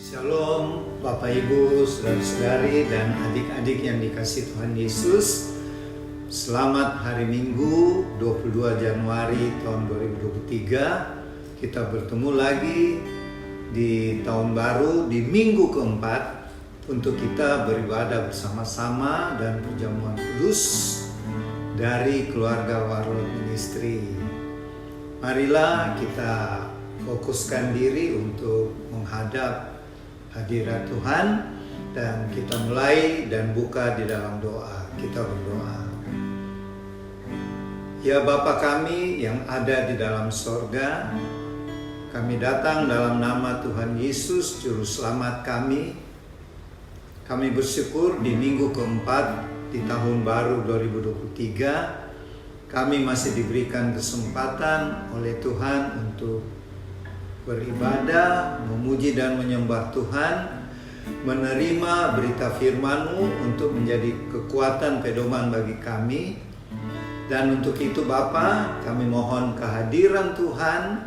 Shalom Bapak Ibu, Saudara-saudari dan adik-adik yang dikasihi Tuhan Yesus. Selamat hari Minggu 22 Januari tahun 2023. Kita bertemu lagi di tahun baru di minggu keempat untuk kita beribadah bersama-sama dan perjamuan kudus dari keluarga Warlot Ministry. Marilah kita fokuskan diri untuk menghadap hadirat Tuhan dan kita mulai dan buka di dalam doa. Kita berdoa. Ya Bapa kami yang ada di dalam sorga, kami datang dalam nama Tuhan Yesus Juru Selamat kami. Kami bersyukur di minggu keempat di tahun baru 2023 kami masih diberikan kesempatan oleh Tuhan untuk beribadah, memuji dan menyembah Tuhan, menerima berita firman-Mu untuk menjadi kekuatan pedoman bagi kami. Dan untuk itu Bapa, kami mohon kehadiran Tuhan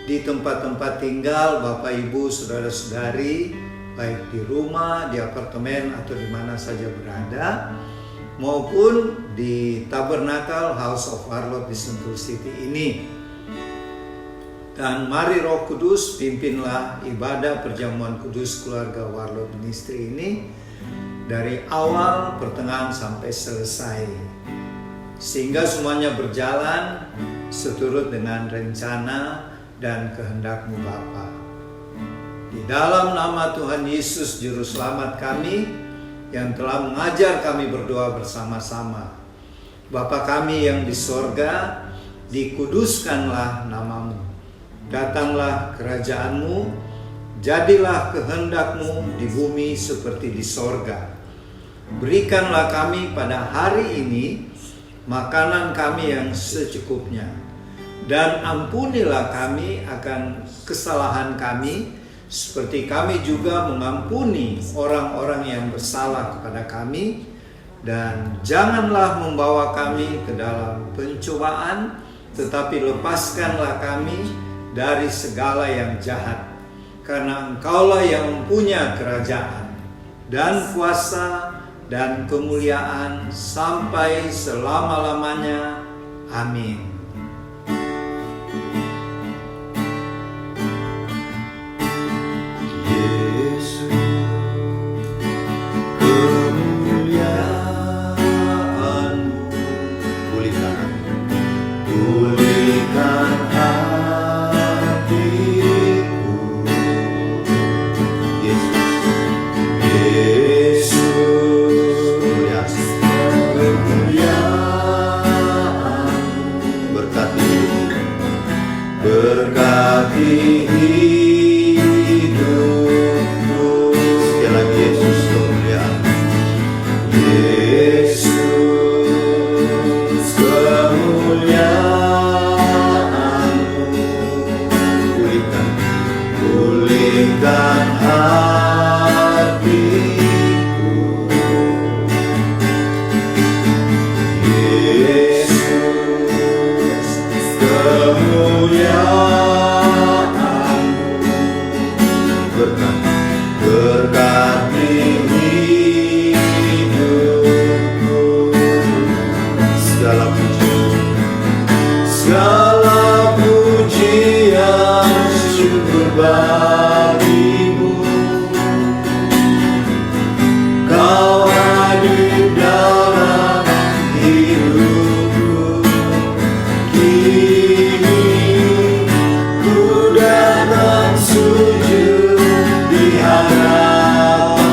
di tempat-tempat tinggal Bapak Ibu, Saudara-saudari, baik di rumah, di apartemen atau di mana saja berada, maupun di Tabernakel House of Warlot di Sentul City ini. Dan mari Roh Kudus pimpinlah ibadah perjamuan kudus keluarga Warlot Ministry ini dari awal, pertengahan sampai selesai, sehingga semuanya berjalan seturut dengan rencana dan kehendak-Mu Bapa. Di dalam nama Tuhan Yesus Juru Selamat kami yang telah mengajar kami berdoa bersama-sama. Bapa kami yang di sorga, dikuduskanlah nama-Mu. Datanglah kerajaan-Mu, jadilah kehendak-Mu di bumi seperti di sorga. Berikanlah kami pada hari ini makanan kami yang secukupnya. Dan ampunilah kami akan kesalahan kami, seperti kami juga mengampuni orang-orang yang bersalah kepada kami. Dan janganlah membawa kami ke dalam pencobaan, tetapi lepaskanlah kami dari segala yang jahat, karena Engkaulah yang mempunyai kerajaan dan kuasa dan kemuliaan sampai selama-lamanya. Amin. Yesus, kemuliaan-Mu pulihkan berkati hidupku. Sekali lagi, Yesus kemuliaan. Yesus kemuliaan-Mu pulihkan hatiku. Yesus kemuliaan berkati hidupku. Segala pujian syukur bagi-Mu. Kau hadir dalam hidupku. Kini ku datang sujud di hadapan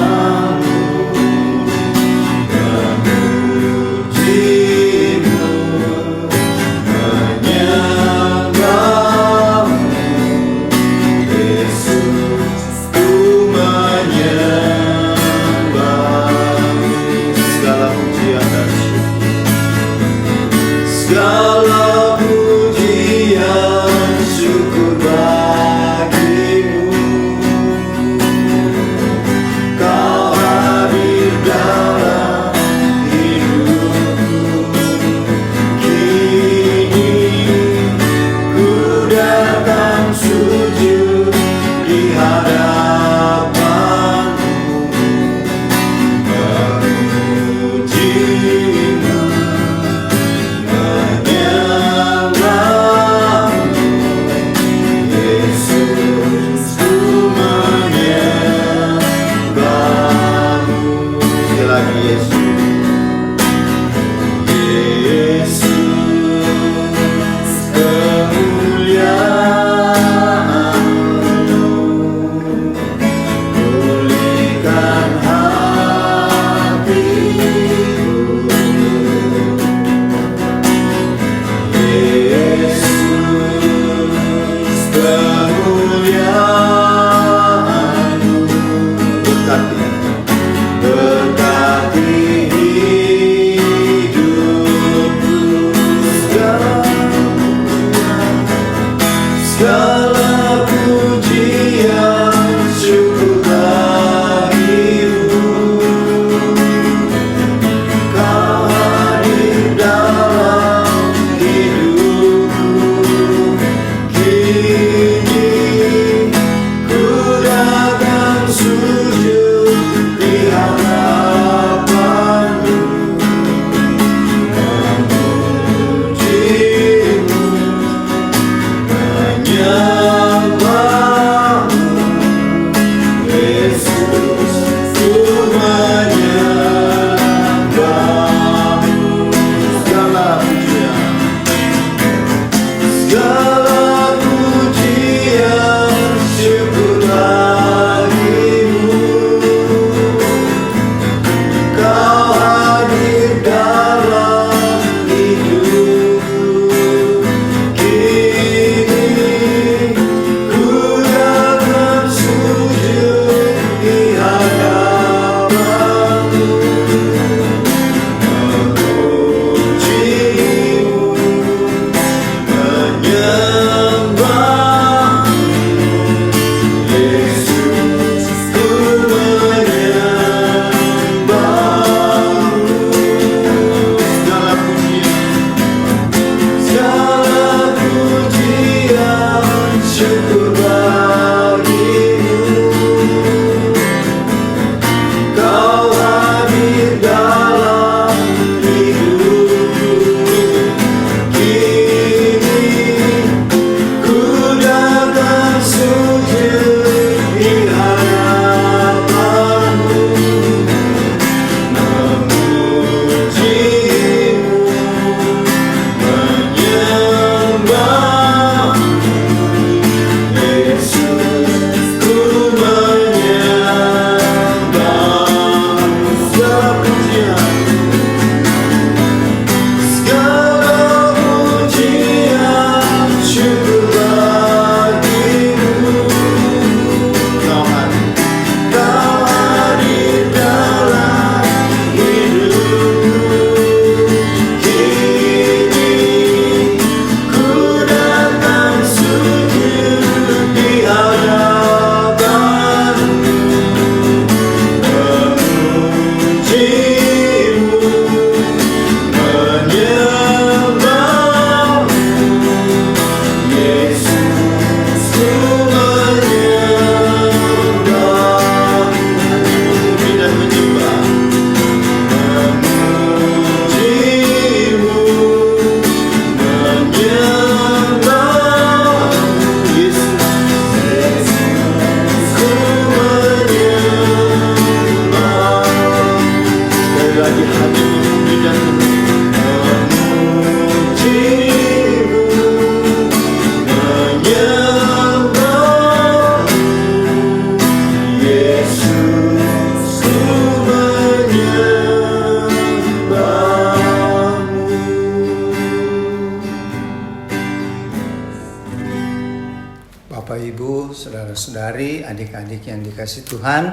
saudari-saudari, adik-adik yang dikasihi Tuhan,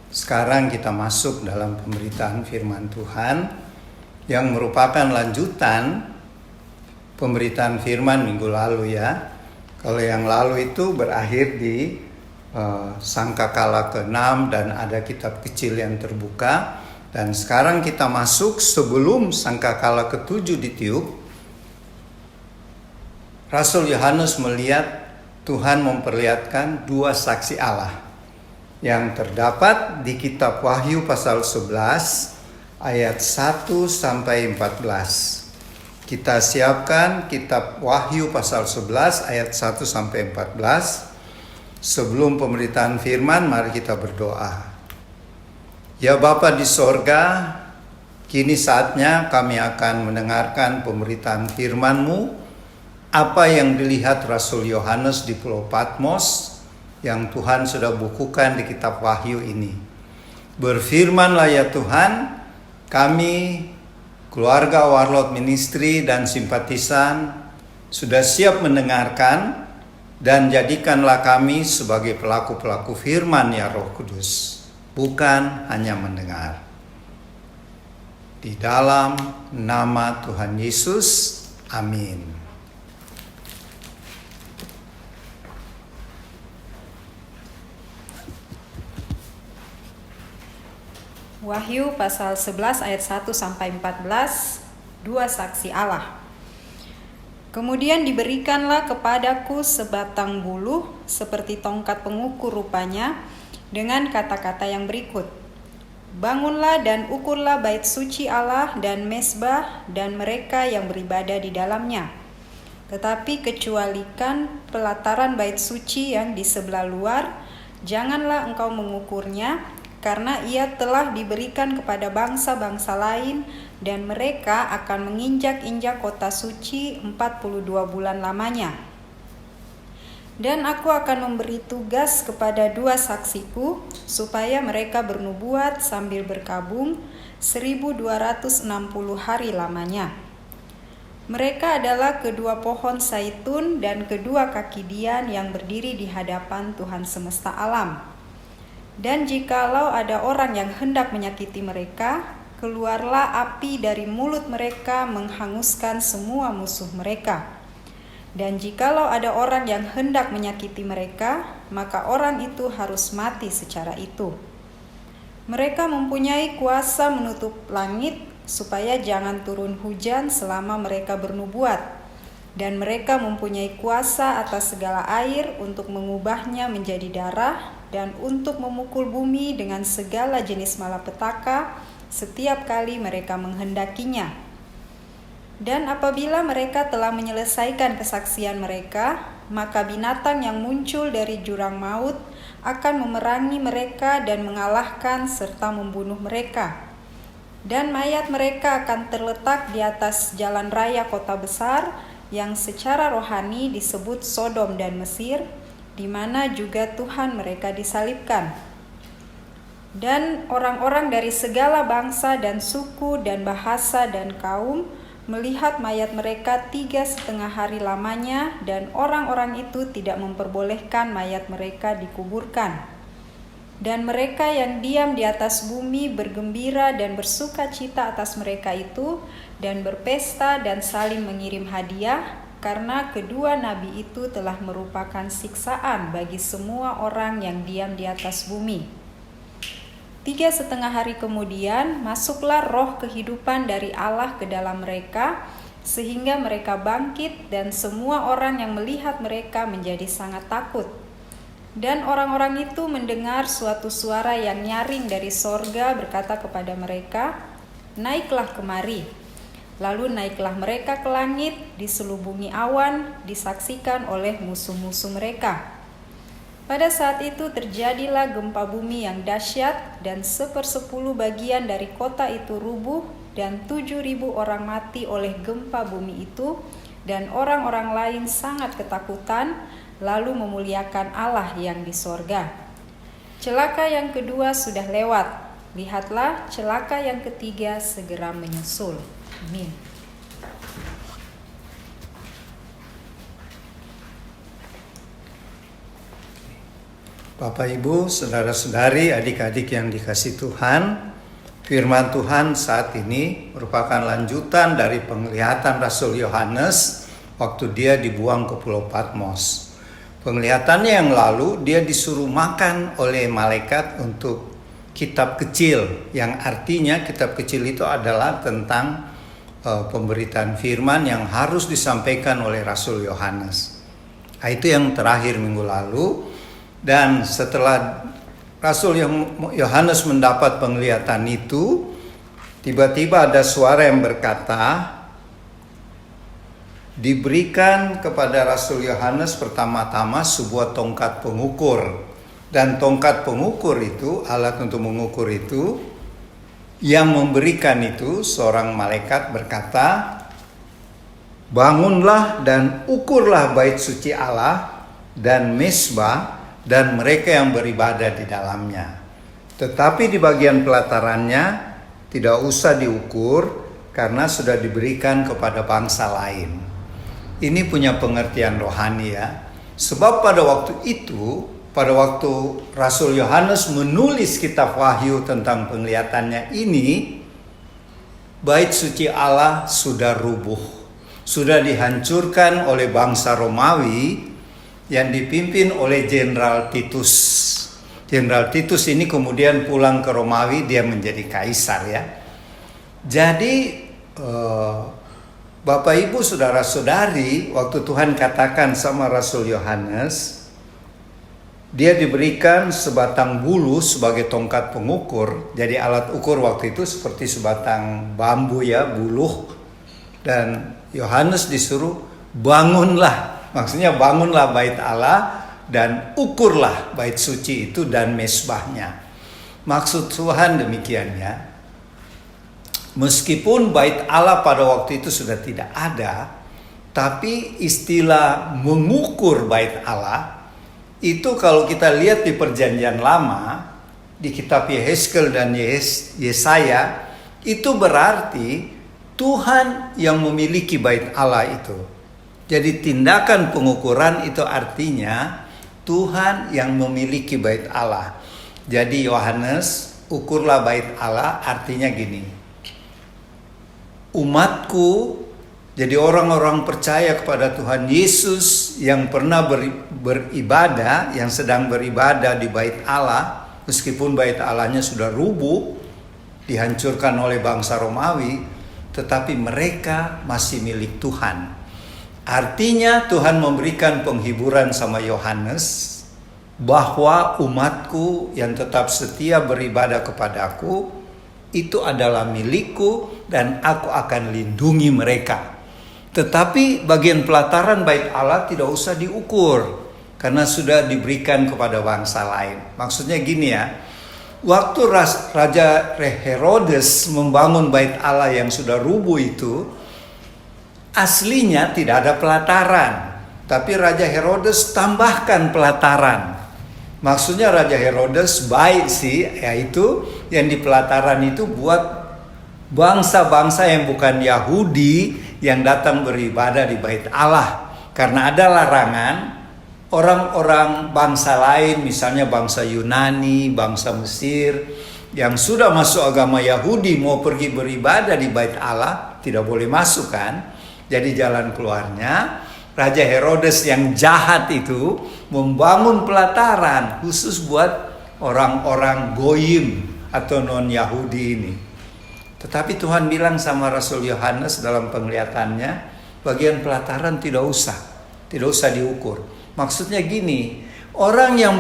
sekarang kita masuk dalam pemberitaan firman Tuhan yang merupakan lanjutan pemberitaan firman minggu lalu ya. Kalau yang lalu itu berakhir di sangkakala ke-6 dan ada kitab kecil yang terbuka. Dan sekarang kita masuk sebelum sangkakala ke-7 ditiup. Rasul Yohanes melihat Tuhan memperlihatkan dua saksi Allah yang terdapat di kitab Wahyu pasal 11 ayat 1 sampai 14. Kita siapkan kitab Wahyu pasal 11 ayat 1 sampai 14. Sebelum pemberitaan firman, mari kita berdoa. Ya Bapa di sorga, kini saatnya kami akan mendengarkan pemberitaan firman-Mu. Apa yang dilihat Rasul Yohanes di Pulau Patmos yang Tuhan sudah bukukan di kitab Wahyu ini. Berfirmanlah ya Tuhan, kami keluarga Warlord Ministry dan simpatisan sudah siap mendengarkan, dan jadikanlah kami sebagai pelaku-pelaku firman ya Roh Kudus, bukan hanya mendengar. Di dalam nama Tuhan Yesus, amin. Wahyu pasal 11 ayat 1 sampai 14, dua saksi Allah. Kemudian diberikanlah kepadaku sebatang buluh seperti tongkat pengukur rupanya, dengan kata-kata yang berikut. Bangunlah dan ukurlah bait suci Allah dan mezbah dan mereka yang beribadah di dalamnya. Tetapi kecualikan pelataran bait suci yang di sebelah luar, janganlah engkau mengukurnya, karena ia telah diberikan kepada bangsa-bangsa lain, dan mereka akan menginjak-injak kota suci 42 bulan lamanya. Dan aku akan memberi tugas kepada dua saksiku, supaya mereka bernubuat sambil berkabung 1260 hari lamanya. Mereka adalah kedua pohon zaitun dan kedua kaki dian yang berdiri di hadapan Tuhan semesta alam. Dan jikalau ada orang yang hendak menyakiti mereka, keluarlah api dari mulut mereka menghanguskan semua musuh mereka. Dan jikalau ada orang yang hendak menyakiti mereka, maka orang itu harus mati secara itu. Mereka mempunyai kuasa menutup langit, supaya jangan turun hujan selama mereka bernubuat. Dan mereka mempunyai kuasa atas segala air untuk mengubahnya menjadi darah, dan untuk memukul bumi dengan segala jenis malapetaka setiap kali mereka menghendakinya. Dan apabila mereka telah menyelesaikan kesaksian mereka, maka binatang yang muncul dari jurang maut akan memerangi mereka dan mengalahkan serta membunuh mereka. Dan mayat mereka akan terletak di atas jalan raya kota besar yang secara rohani disebut Sodom dan Mesir, di mana juga Tuhan mereka disalibkan. Dan orang-orang dari segala bangsa dan suku dan bahasa dan kaum melihat mayat mereka 3,5 hari lamanya, dan orang-orang itu tidak memperbolehkan mayat mereka dikuburkan. Dan mereka yang diam di atas bumi bergembira dan bersuka cita atas mereka itu, dan berpesta dan saling mengirim hadiah, karena kedua nabi itu telah merupakan siksaan bagi semua orang yang diam di atas bumi. 3,5 hari kemudian masuklah roh kehidupan dari Allah ke dalam mereka, sehingga mereka bangkit, dan semua orang yang melihat mereka menjadi sangat takut. Dan orang-orang itu mendengar suatu suara yang nyaring dari sorga berkata kepada mereka, "Naiklah kemari." Lalu naiklah mereka ke langit, diselubungi awan, disaksikan oleh musuh-musuh mereka. Pada saat itu terjadilah gempa bumi yang dahsyat, dan 1/10 bagian dari kota itu rubuh, dan 7.000 orang mati oleh gempa bumi itu, dan orang-orang lain sangat ketakutan, lalu memuliakan Allah yang di sorga. Celaka yang kedua sudah lewat, lihatlah celaka yang ketiga segera menyusul. Amin. Bapak Ibu, saudara-saudari, adik-adik yang dikasihi Tuhan, firman Tuhan saat ini merupakan lanjutan dari penglihatan Rasul Yohanes waktu dia dibuang ke Pulau Patmos. Penglihatannya yang lalu, dia disuruh makan oleh malaikat untuk kitab kecil, yang artinya kitab kecil itu adalah tentang pemberitaan firman yang harus disampaikan oleh Rasul Yohanes. Nah, itu yang terakhir minggu lalu. Dan setelah Rasul Yohanes mendapat penglihatan itu, tiba-tiba ada suara yang berkata, diberikan kepada Rasul Yohanes pertama-tama sebuah tongkat pengukur. Dan tongkat pengukur itu, alat untuk mengukur itu, yang memberikan itu seorang malaikat berkata, bangunlah dan ukurlah bait suci Allah dan mezbah dan mereka yang beribadah di dalamnya. Tetapi di bagian pelatarannya tidak usah diukur karena sudah diberikan kepada bangsa lain. Ini punya pengertian rohani ya. Sebab pada waktu itu, pada waktu Rasul Yohanes menulis kitab Wahyu tentang penglihatannya ini, bait suci Allah sudah rubuh, sudah dihancurkan oleh bangsa Romawi yang dipimpin oleh Jenderal Titus. Jenderal Titus ini kemudian pulang ke Romawi, dia menjadi kaisar ya. Jadi Bapak Ibu saudara-saudari, waktu Tuhan katakan sama Rasul Yohanes, dia diberikan sebatang bulu sebagai tongkat pengukur. Jadi alat ukur waktu itu seperti sebatang bambu ya, buluh. Dan Yohanes disuruh bangunlah. Maksudnya bangunlah bait Allah dan ukurlah bait suci itu dan mezbahnya. Maksud Tuhan demikian ya. Meskipun bait Allah pada waktu itu sudah tidak ada, tapi istilah mengukur bait Allah itu kalau kita lihat di Perjanjian Lama, di kitab Yehezkel dan Yesaya, itu berarti Tuhan yang memiliki bait Allah itu. Jadi tindakan pengukuran itu artinya Tuhan yang memiliki bait Allah. Jadi Yohanes, ukurlah bait Allah artinya gini. Umatku, jadi orang-orang percaya kepada Tuhan Yesus yang pernah beribadah, yang sedang beribadah di bait Allah, meskipun bait Allahnya sudah rubuh, dihancurkan oleh bangsa Romawi, tetapi mereka masih milik Tuhan. Artinya Tuhan memberikan penghiburan sama Yohanes bahwa umatku yang tetap setia beribadah kepadaku itu adalah milikku dan aku akan lindungi mereka. Tetapi bagian pelataran bait Allah tidak usah diukur karena sudah diberikan kepada bangsa lain. Maksudnya gini ya, waktu Raja Herodes membangun bait Allah yang sudah rubuh itu, aslinya tidak ada pelataran, tapi Raja Herodes tambahkan pelataran. Maksudnya Raja Herodes baik sih, yaitu yang di pelataran itu buat bangsa-bangsa yang bukan Yahudi yang datang beribadah di bait Allah. Karena ada larangan orang-orang bangsa lain, misalnya bangsa Yunani, bangsa Mesir, yang sudah masuk agama Yahudi mau pergi beribadah di bait Allah, tidak boleh masuk kan. Jadi jalan keluarnya, Raja Herodes yang jahat itu membangun pelataran khusus buat orang-orang goyim atau non-Yahudi ini. Tetapi Tuhan bilang sama Rasul Yohanes dalam penglihatannya, bagian pelataran tidak usah diukur. Maksudnya gini, orang yang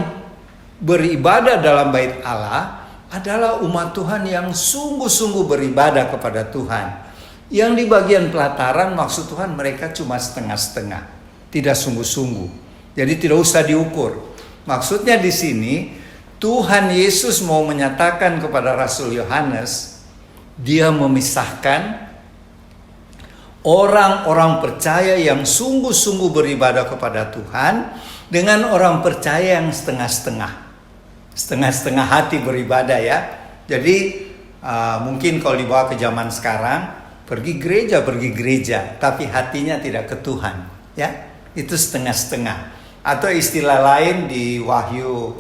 beribadah dalam bait Allah adalah umat Tuhan yang sungguh-sungguh beribadah kepada Tuhan. Yang di bagian pelataran maksud Tuhan mereka cuma setengah-setengah, tidak sungguh-sungguh. Jadi tidak usah diukur. Maksudnya di sini Tuhan Yesus mau menyatakan kepada Rasul Yohanes, dia memisahkan orang-orang percaya yang sungguh-sungguh beribadah kepada Tuhan dengan orang percaya yang setengah-setengah. Setengah-setengah hati beribadah ya. Jadi mungkin kalau dibawa ke zaman sekarang, pergi gereja, tapi hatinya tidak ke Tuhan, ya. Itu setengah-setengah. Atau istilah lain di Wahyu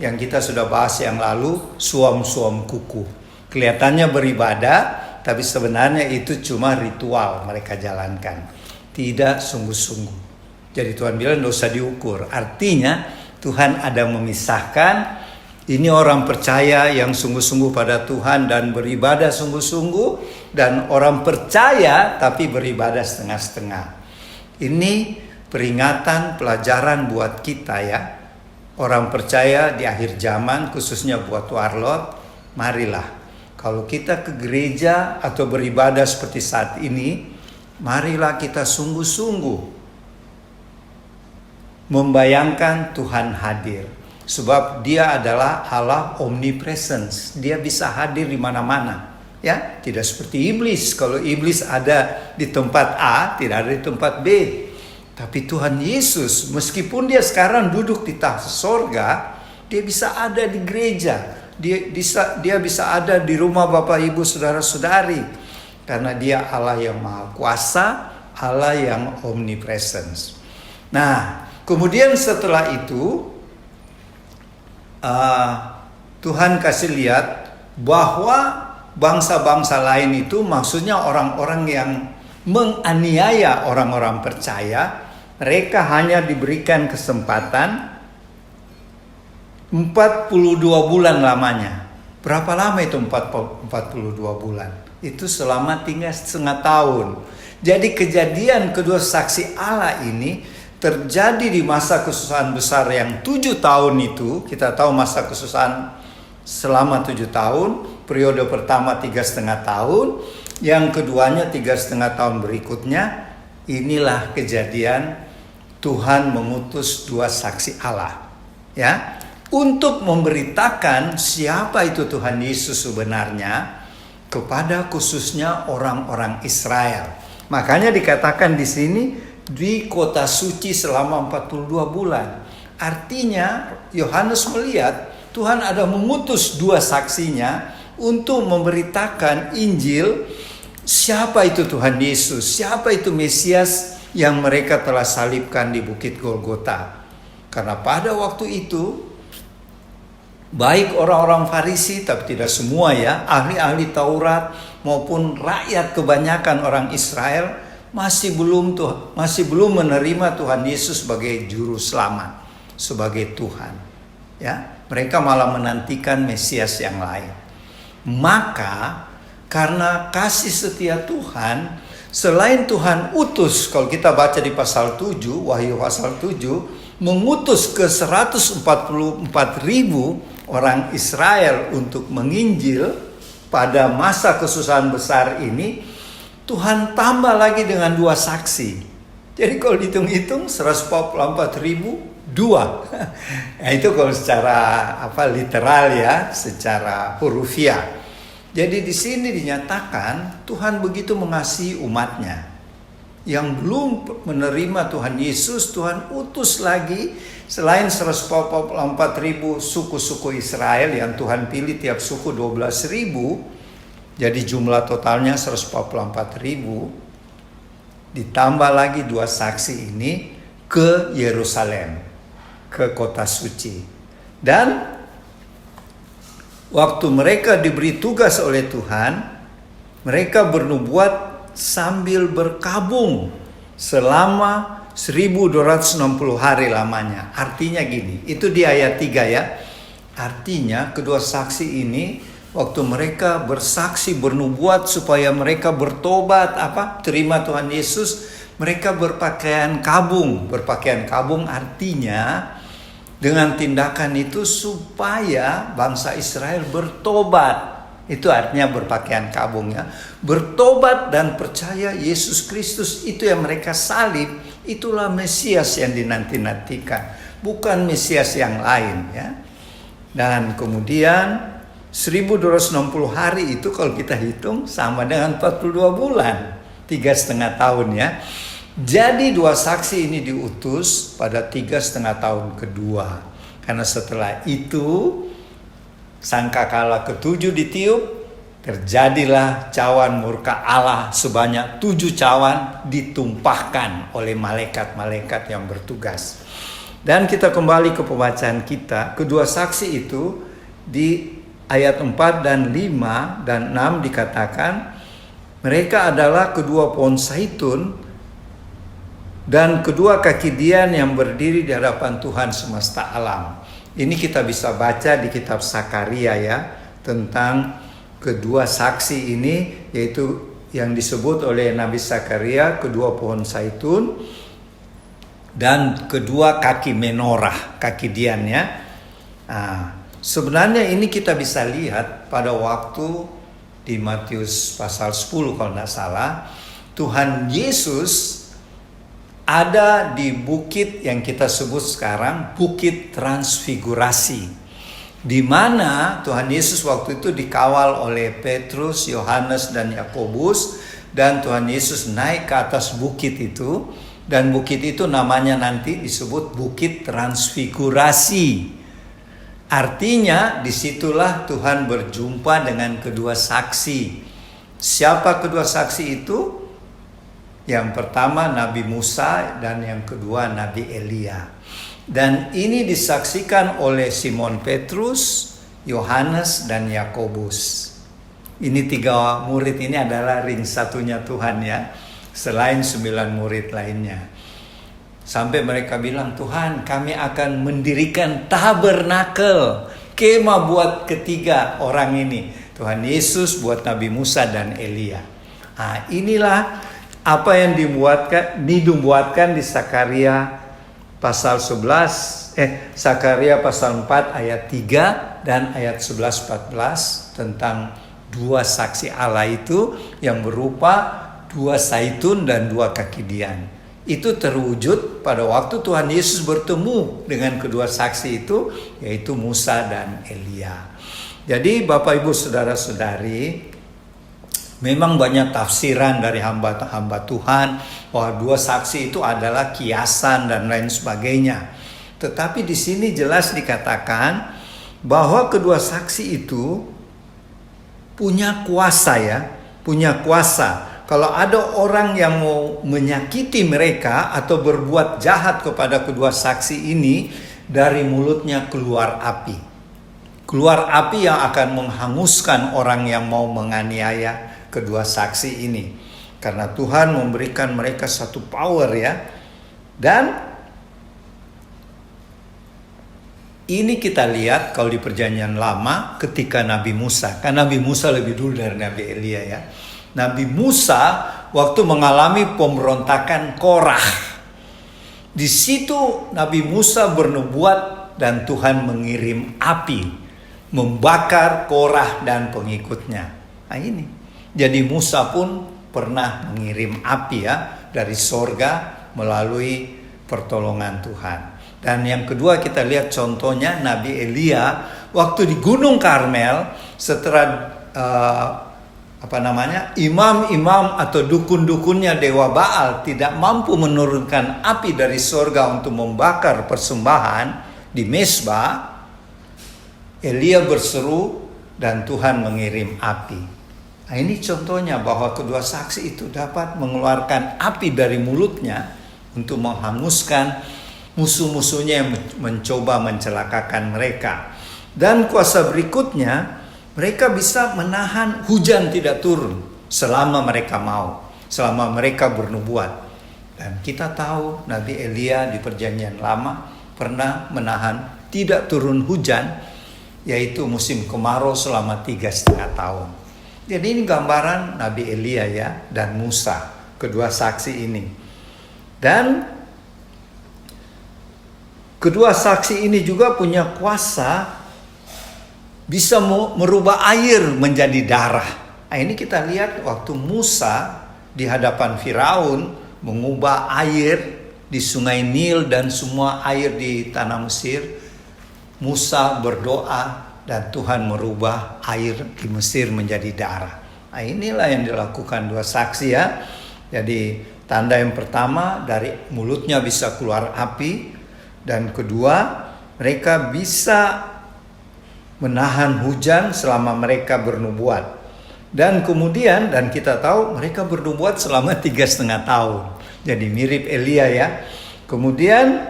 yang kita sudah bahas yang lalu, suam-suam kuku. Kelihatannya beribadah, tapi sebenarnya itu cuma ritual mereka jalankan, tidak sungguh-sungguh. Jadi Tuhan bilang tidak usah diukur. Artinya Tuhan ada memisahkan, ini orang percaya yang sungguh-sungguh pada Tuhan dan beribadah sungguh-sungguh, dan orang percaya tapi beribadah setengah-setengah. Ini peringatan, pelajaran buat kita ya. Orang percaya di akhir zaman, khususnya buat warlot, marilah. Kalau kita ke gereja atau beribadah seperti saat ini, marilah kita sungguh-sungguh membayangkan Tuhan hadir. Sebab dia adalah Allah omnipresence. Dia bisa hadir di mana-mana. Ya, tidak seperti iblis. Kalau iblis ada di tempat A, tidak ada di tempat B. Tapi Tuhan Yesus, meskipun dia sekarang duduk di tahta sorga, dia bisa ada di gereja. Dia bisa ada di rumah Bapak Ibu Saudara-saudari. Karena dia Allah yang maha kuasa, Allah yang omnipresence. Nah, kemudian setelah itu, Tuhan kasih lihat bahwa bangsa-bangsa lain itu maksudnya orang-orang yang menganiaya orang-orang percaya. Mereka hanya diberikan kesempatan 42 bulan lamanya. Berapa lama itu 42 bulan? Itu selama 3,5 tahun. Jadi kejadian kedua saksi Allah ini terjadi di masa kesusahan besar yang 7 tahun itu. Kita tahu masa kesusahan selama 7 tahun. Periode pertama 3,5 tahun. Yang keduanya 3,5 tahun berikutnya. Inilah kejadian Tuhan mengutus 2 saksi Allah. Ya, untuk memberitakan siapa itu Tuhan Yesus sebenarnya kepada khususnya orang-orang Israel. Makanya dikatakan di sini di kota suci selama 42 bulan. Artinya Yohanes melihat Tuhan ada mengutus 2 saksinya untuk memberitakan Injil, siapa itu Tuhan Yesus, siapa itu Mesias yang mereka telah salibkan di Bukit Golgota. Karena pada waktu itu baik orang-orang Farisi, tapi tidak semua ya, ahli-ahli Taurat maupun rakyat kebanyakan orang Israel masih belum menerima Tuhan Yesus sebagai juru selamat, sebagai Tuhan. Ya, mereka malah menantikan Mesias yang lain. Maka karena kasih setia Tuhan, selain Tuhan utus, kalau kita baca di pasal 7, Wahyu pasal 7, mengutus ke 144.000 orang Israel untuk menginjil pada masa kesusahan besar ini, Tuhan tambah lagi dengan 2 saksi. Jadi kalau dihitung-hitung 144.000 2. Nah, itu kalau secara literal ya, secara hurufiah. Jadi di sini dinyatakan Tuhan begitu mengasihi umatnya. Yang belum menerima Tuhan Yesus, Tuhan utus lagi selain 144.000 suku-suku Israel yang Tuhan pilih tiap suku 12.000. Jadi jumlah totalnya 144.000. Ditambah lagi 2 saksi ini ke Yerusalem, ke kota suci. Dan waktu mereka diberi tugas oleh Tuhan, mereka bernubuat sambil berkabung selama 1260 hari lamanya. Artinya gini, itu di ayat 3 ya. Artinya kedua saksi ini waktu mereka bersaksi bernubuat supaya mereka bertobat, terima Tuhan Yesus, mereka berpakaian kabung. Berpakaian kabung artinya dengan tindakan itu supaya bangsa Israel bertobat. Itu artinya berpakaian kabung ya. Bertobat dan percaya Yesus Kristus itu yang mereka salib. Itulah Mesias yang dinanti-nantikan. Bukan Mesias yang lain ya. Dan kemudian 1260 hari itu kalau kita hitung sama dengan 42 bulan. 3,5 tahun ya. Jadi 2 saksi ini diutus pada 3,5 tahun kedua. Karena setelah itu sangkakala ke-7 ditiup, terjadilah cawan murka Allah sebanyak 7 cawan ditumpahkan oleh malaikat-malaikat yang bertugas. Dan kita kembali ke pembacaan kita. Kedua saksi itu di ayat 4 dan 5 dan 6 dikatakan mereka adalah kedua pohon zaitun dan kedua kaki dian yang berdiri di hadapan Tuhan semesta alam. Ini kita bisa baca di kitab Sakaria ya, tentang kedua saksi ini, yaitu yang disebut oleh Nabi Sakaria kedua pohon zaitun dan kedua kaki menorah, kaki dian ya. Sebenarnya ini kita bisa lihat pada waktu di Matius pasal 10 kalau tidak salah, Tuhan Yesus ada di bukit yang kita sebut sekarang Bukit Transfigurasi, di mana Tuhan Yesus waktu itu dikawal oleh Petrus, Yohanes dan Yakobus, dan Tuhan Yesus naik ke atas bukit itu, dan bukit itu namanya nanti disebut Bukit Transfigurasi. Artinya disitulah Tuhan berjumpa dengan kedua saksi. Siapa kedua saksi itu? Yang pertama Nabi Musa dan yang kedua Nabi Elia. Dan ini disaksikan oleh Simon Petrus, Yohanes dan Yakobus. Ini 3 murid ini adalah ring satunya Tuhan ya, selain 9 murid lainnya. Sampai mereka bilang, Tuhan kami akan mendirikan tabernakel, kemah buat ketiga orang ini. Tuhan Yesus buat Nabi Musa dan Elia. Inilah apa yang dibuatkan di Sakaria pasal 4 ayat 3 dan ayat 11-14 tentang dua saksi Allah itu yang berupa dua zaitun dan dua kaki dian. Itu terwujud pada waktu Tuhan Yesus bertemu dengan kedua saksi itu, yaitu Musa dan Elia. Jadi Bapak Ibu Saudara-saudari, memang banyak tafsiran dari hamba-hamba Tuhan bahwa dua saksi itu adalah kiasan dan lain sebagainya. Tetapi di sini jelas dikatakan bahwa kedua saksi itu punya kuasa ya, punya kuasa. Kalau ada orang yang mau menyakiti mereka atau berbuat jahat kepada kedua saksi ini, dari mulutnya keluar api. Keluar api yang akan menghanguskan orang yang mau menganiaya kedua saksi ini. Karena Tuhan memberikan mereka satu power ya. Dan ini kita lihat kalau di Perjanjian Lama ketika Nabi Musa. Kan Nabi Musa lebih dulu dari Nabi Elia ya. Nabi Musa waktu mengalami pemberontakan Korah. Di situ Nabi Musa bernubuat dan Tuhan mengirim api membakar Korah dan pengikutnya. Ini. Jadi Musa pun pernah mengirim api ya dari sorga melalui pertolongan Tuhan. Dan yang kedua kita lihat contohnya Nabi Elia waktu di Gunung Karmel setelah imam-imam atau dukun-dukunnya Dewa Baal tidak mampu menurunkan api dari sorga untuk membakar persembahan di Mesbah, Elia berseru dan Tuhan mengirim api. Ini contohnya bahwa kedua saksi itu dapat mengeluarkan api dari mulutnya untuk menghanguskan musuh-musuhnya yang mencoba mencelakakan mereka. Dan kuasa berikutnya, mereka bisa menahan hujan tidak turun selama mereka mau, selama mereka bernubuat. Dan kita tahu Nabi Elia di Perjanjian Lama pernah menahan tidak turun hujan, yaitu musim kemarau selama 3,5 tahun. Jadi ini gambaran Nabi Elia ya dan Musa, kedua saksi ini. Dan kedua saksi ini juga punya kuasa bisa merubah air menjadi darah. Ini kita lihat waktu Musa di hadapan Firaun mengubah air di sungai Nil dan semua air di tanah Mesir. Musa berdoa dan Tuhan merubah air di Mesir menjadi darah. Inilah yang dilakukan dua saksi ya. Jadi tanda yang pertama dari mulutnya bisa keluar api, dan kedua mereka bisa menahan hujan selama mereka bernubuat. Dan kemudian, dan kita tahu mereka bernubuat selama 3,5 tahun. Jadi mirip Elia ya. Kemudian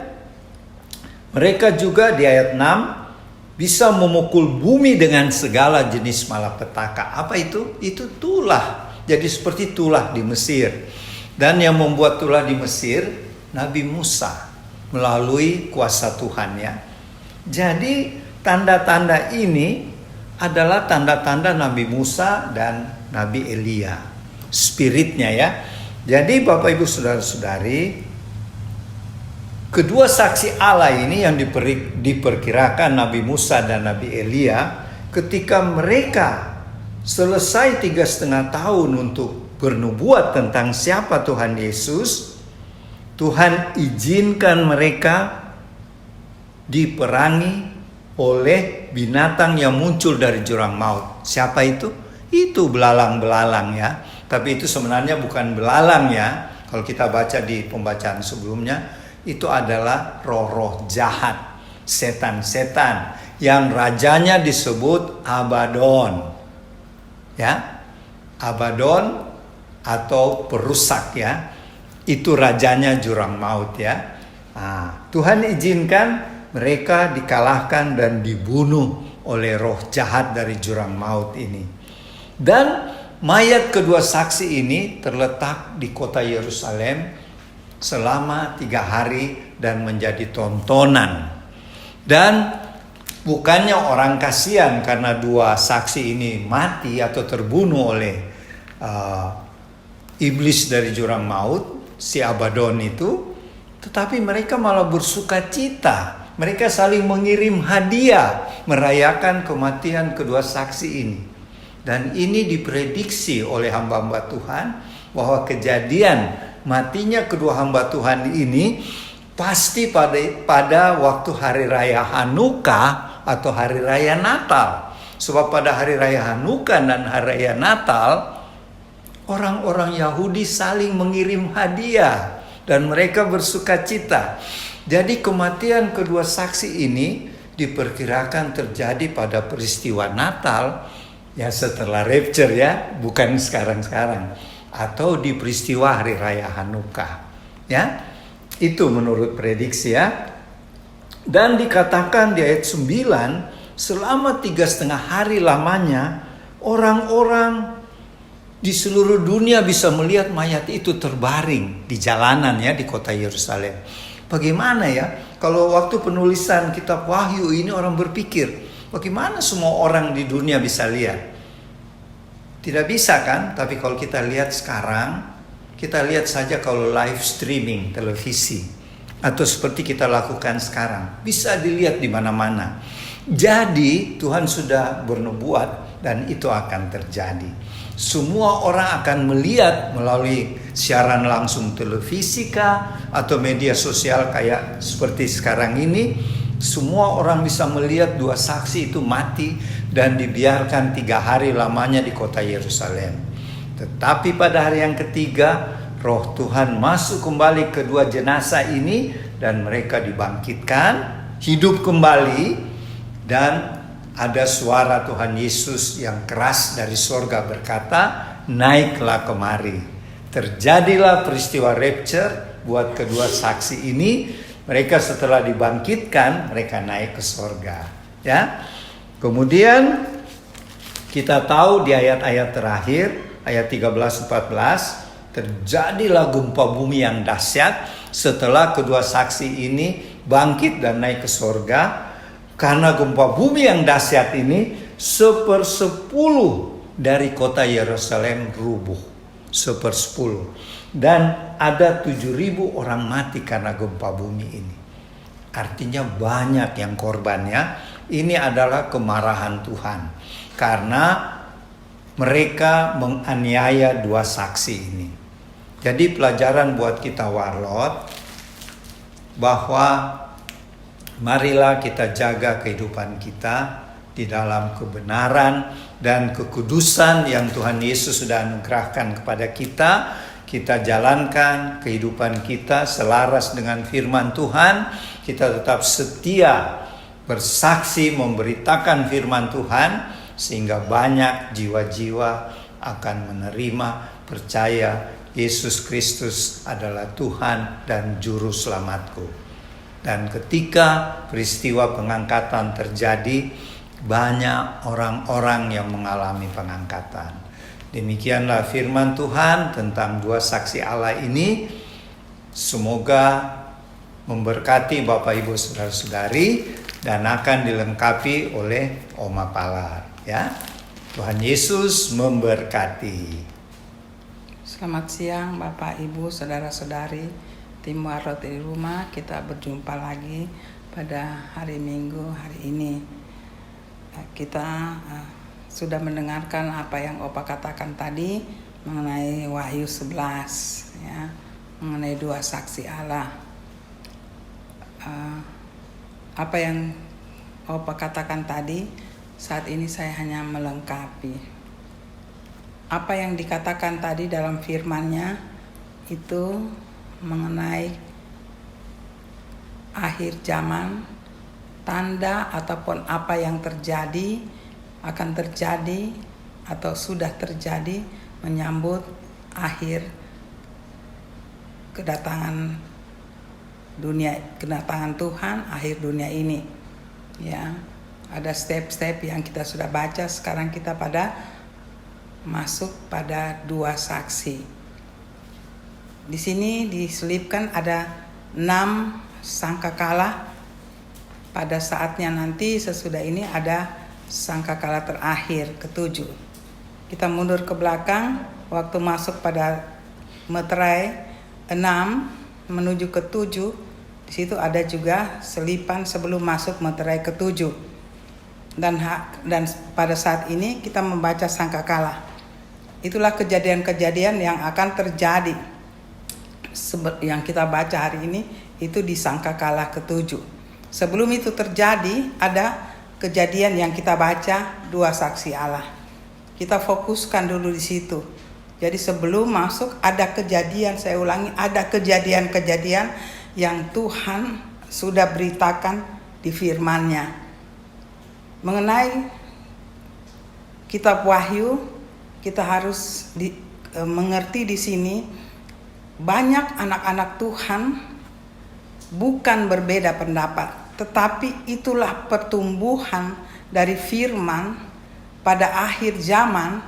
Mereka juga di ayat 6 bisa memukul bumi dengan segala jenis malapetaka. Apa itu? Itu tulah. Jadi seperti tulah di Mesir. Dan yang membuat tulah di Mesir, Nabi Musa melalui kuasa Tuhan ya. Jadi tanda-tanda ini adalah tanda-tanda Nabi Musa dan Nabi Elia. Spiritnya ya. Jadi Bapak Ibu Saudara-saudari, kedua saksi Allah ini yang diperkirakan Nabi Musa dan Nabi Elia, ketika mereka selesai 3,5 tahun untuk bernubuat tentang siapa Tuhan Yesus, Tuhan izinkan mereka diperangi oleh binatang yang muncul dari jurang maut. Siapa itu? Itu belalang-belalang ya. Tapi itu sebenarnya bukan belalang ya. Kalau kita baca di pembacaan sebelumnya, itu adalah roh-roh jahat, setan-setan yang rajanya disebut Abaddon. Ya. Abaddon atau perusak ya. Itu rajanya jurang maut ya. Nah, Tuhan izinkan mereka dikalahkan dan dibunuh oleh roh jahat dari jurang maut ini. Dan mayat kedua saksi ini terletak di kota Yerusalem selama 3 hari dan menjadi tontonan. Dan bukannya orang kasihan karena dua saksi ini mati atau terbunuh oleh iblis dari jurang maut, si Abaddon itu, tetapi mereka malah bersuka cita. Mereka saling mengirim hadiah merayakan kematian kedua saksi ini. Dan ini diprediksi oleh hamba-hamba Tuhan bahwa kejadian matinya kedua hamba Tuhan ini pasti pada waktu hari raya Hanukkah atau hari raya Natal. Sebab pada hari raya Hanukkah dan hari raya Natal, orang-orang Yahudi saling mengirim hadiah dan mereka bersuka cita. Jadi kematian kedua saksi ini diperkirakan terjadi pada peristiwa Natal, ya setelah rapture ya, bukan sekarang-sekarang, atau di peristiwa hari raya Hanukkah. Ya, itu menurut prediksi ya. Dan dikatakan di ayat 9, selama 3,5 hari lamanya orang-orang di seluruh dunia bisa melihat mayat itu terbaring di jalanan ya di kota Yerusalem. Bagaimana ya kalau waktu penulisan kitab Wahyu ini orang berpikir, bagaimana semua orang di dunia bisa lihat? Tidak bisa kan? Tapi kalau kita lihat sekarang, kita lihat saja kalau live streaming televisi atau seperti kita lakukan sekarang, bisa dilihat di mana-mana. Jadi Tuhan sudah bernubuat dan itu akan terjadi. Semua orang akan melihat melalui siaran langsung televisi kah atau media sosial kayak seperti sekarang ini. Semua orang bisa melihat dua saksi itu mati dan dibiarkan 3 hari lamanya di kota Yerusalem. Tetapi pada hari yang ketiga, roh Tuhan masuk kembali kedua jenazah ini dan mereka dibangkitkan, hidup kembali, dan ada suara Tuhan Yesus yang keras dari sorga berkata, naiklah kemari. Terjadilah peristiwa rapture buat kedua saksi ini. Mereka setelah dibangkitkan, mereka naik ke sorga. Ya. Kemudian kita tahu di ayat-ayat terakhir, ayat 13-14, terjadilah gempa bumi yang dahsyat setelah kedua saksi ini bangkit dan naik ke sorga. Karena gempa bumi yang dahsyat ini, 1/10 dari kota Yerusalem rubuh. 1/10. Dan ada 7.000 orang mati karena gempa bumi ini. Artinya banyak yang korbannya. Ini adalah kemarahan Tuhan. Karena mereka menganiaya dua saksi ini. Jadi pelajaran buat kita warlot, bahwa marilah kita jaga kehidupan kita di dalam kebenaran dan kekudusan yang Tuhan Yesus sudah anugerahkan kepada kita. Kita jalankan kehidupan kita selaras dengan firman Tuhan. Kita tetap setia bersaksi memberitakan firman Tuhan sehingga banyak jiwa-jiwa akan menerima, percaya Yesus Kristus adalah Tuhan dan Juru Selamatku. Dan ketika peristiwa pengangkatan terjadi, banyak orang-orang yang mengalami pengangkatan. Demikianlah firman Tuhan tentang dua saksi Allah ini. Semoga memberkati Bapak Ibu Saudara-saudari dan akan dilengkapi oleh Oma Palar, ya. Tuhan Yesus memberkati. Selamat siang Bapak Ibu Saudara-saudari tim Warot di rumah. Kita berjumpa lagi pada hari Minggu hari ini. Kita sudah mendengarkan apa yang Opa katakan tadi mengenai Wahyu 11, ya, mengenai dua saksi Allah. Apa yang Opa katakan tadi, saat ini saya hanya melengkapi. Apa yang dikatakan tadi dalam firman-Nya itu mengenai akhir zaman, tanda ataupun apa yang terjadi, akan terjadi atau sudah terjadi menyambut akhir kedatangan Tuhan, akhir dunia ini. Ya, ada step-step yang kita sudah baca. Sekarang kita masuk pada dua saksi. Di sini diselipkan ada 6 sangkakala. Pada saatnya nanti sesudah ini ada sangkakala terakhir ke-7. Kita mundur ke belakang waktu masuk pada meterai 6 menuju ke-7. Di situ ada juga selipan sebelum masuk meterai ke-7. Dan pada saat ini kita membaca sangkakala. Itulah kejadian-kejadian yang akan terjadi. Yang kita baca hari ini itu di sangkakala ke-7. Sebelum itu terjadi, ada kejadian yang kita baca, dua saksi Allah. Kita fokuskan dulu di situ. Jadi sebelum masuk ada kejadian, saya ulangi, ada kejadian-kejadian yang Tuhan sudah beritakan di firman-Nya. Mengenai kitab Wahyu, kita harus mengerti di sini, banyak anak-anak Tuhan bukan berbeda pendapat. Tetapi itulah pertumbuhan dari firman pada akhir zaman.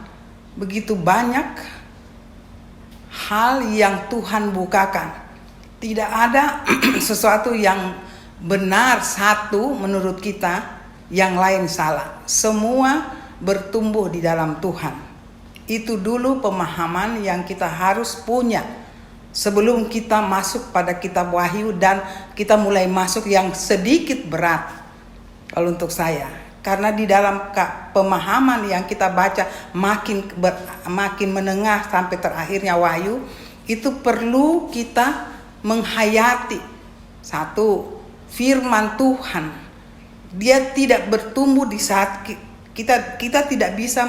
Begitu banyak hal yang Tuhan bukakan. Tidak ada sesuatu yang benar satu menurut kita, yang lain salah. Semua bertumbuh di dalam Tuhan. Itu dulu pemahaman yang kita harus punya sebelum kita masuk pada kitab Wahyu, dan kita mulai masuk yang sedikit berat kalau untuk saya. Karena di dalam pemahaman yang kita baca makin menengah sampai terakhirnya Wahyu, itu perlu kita menghayati. Satu, firman Tuhan. Dia tidak bertumbuh di saat kita tidak bisa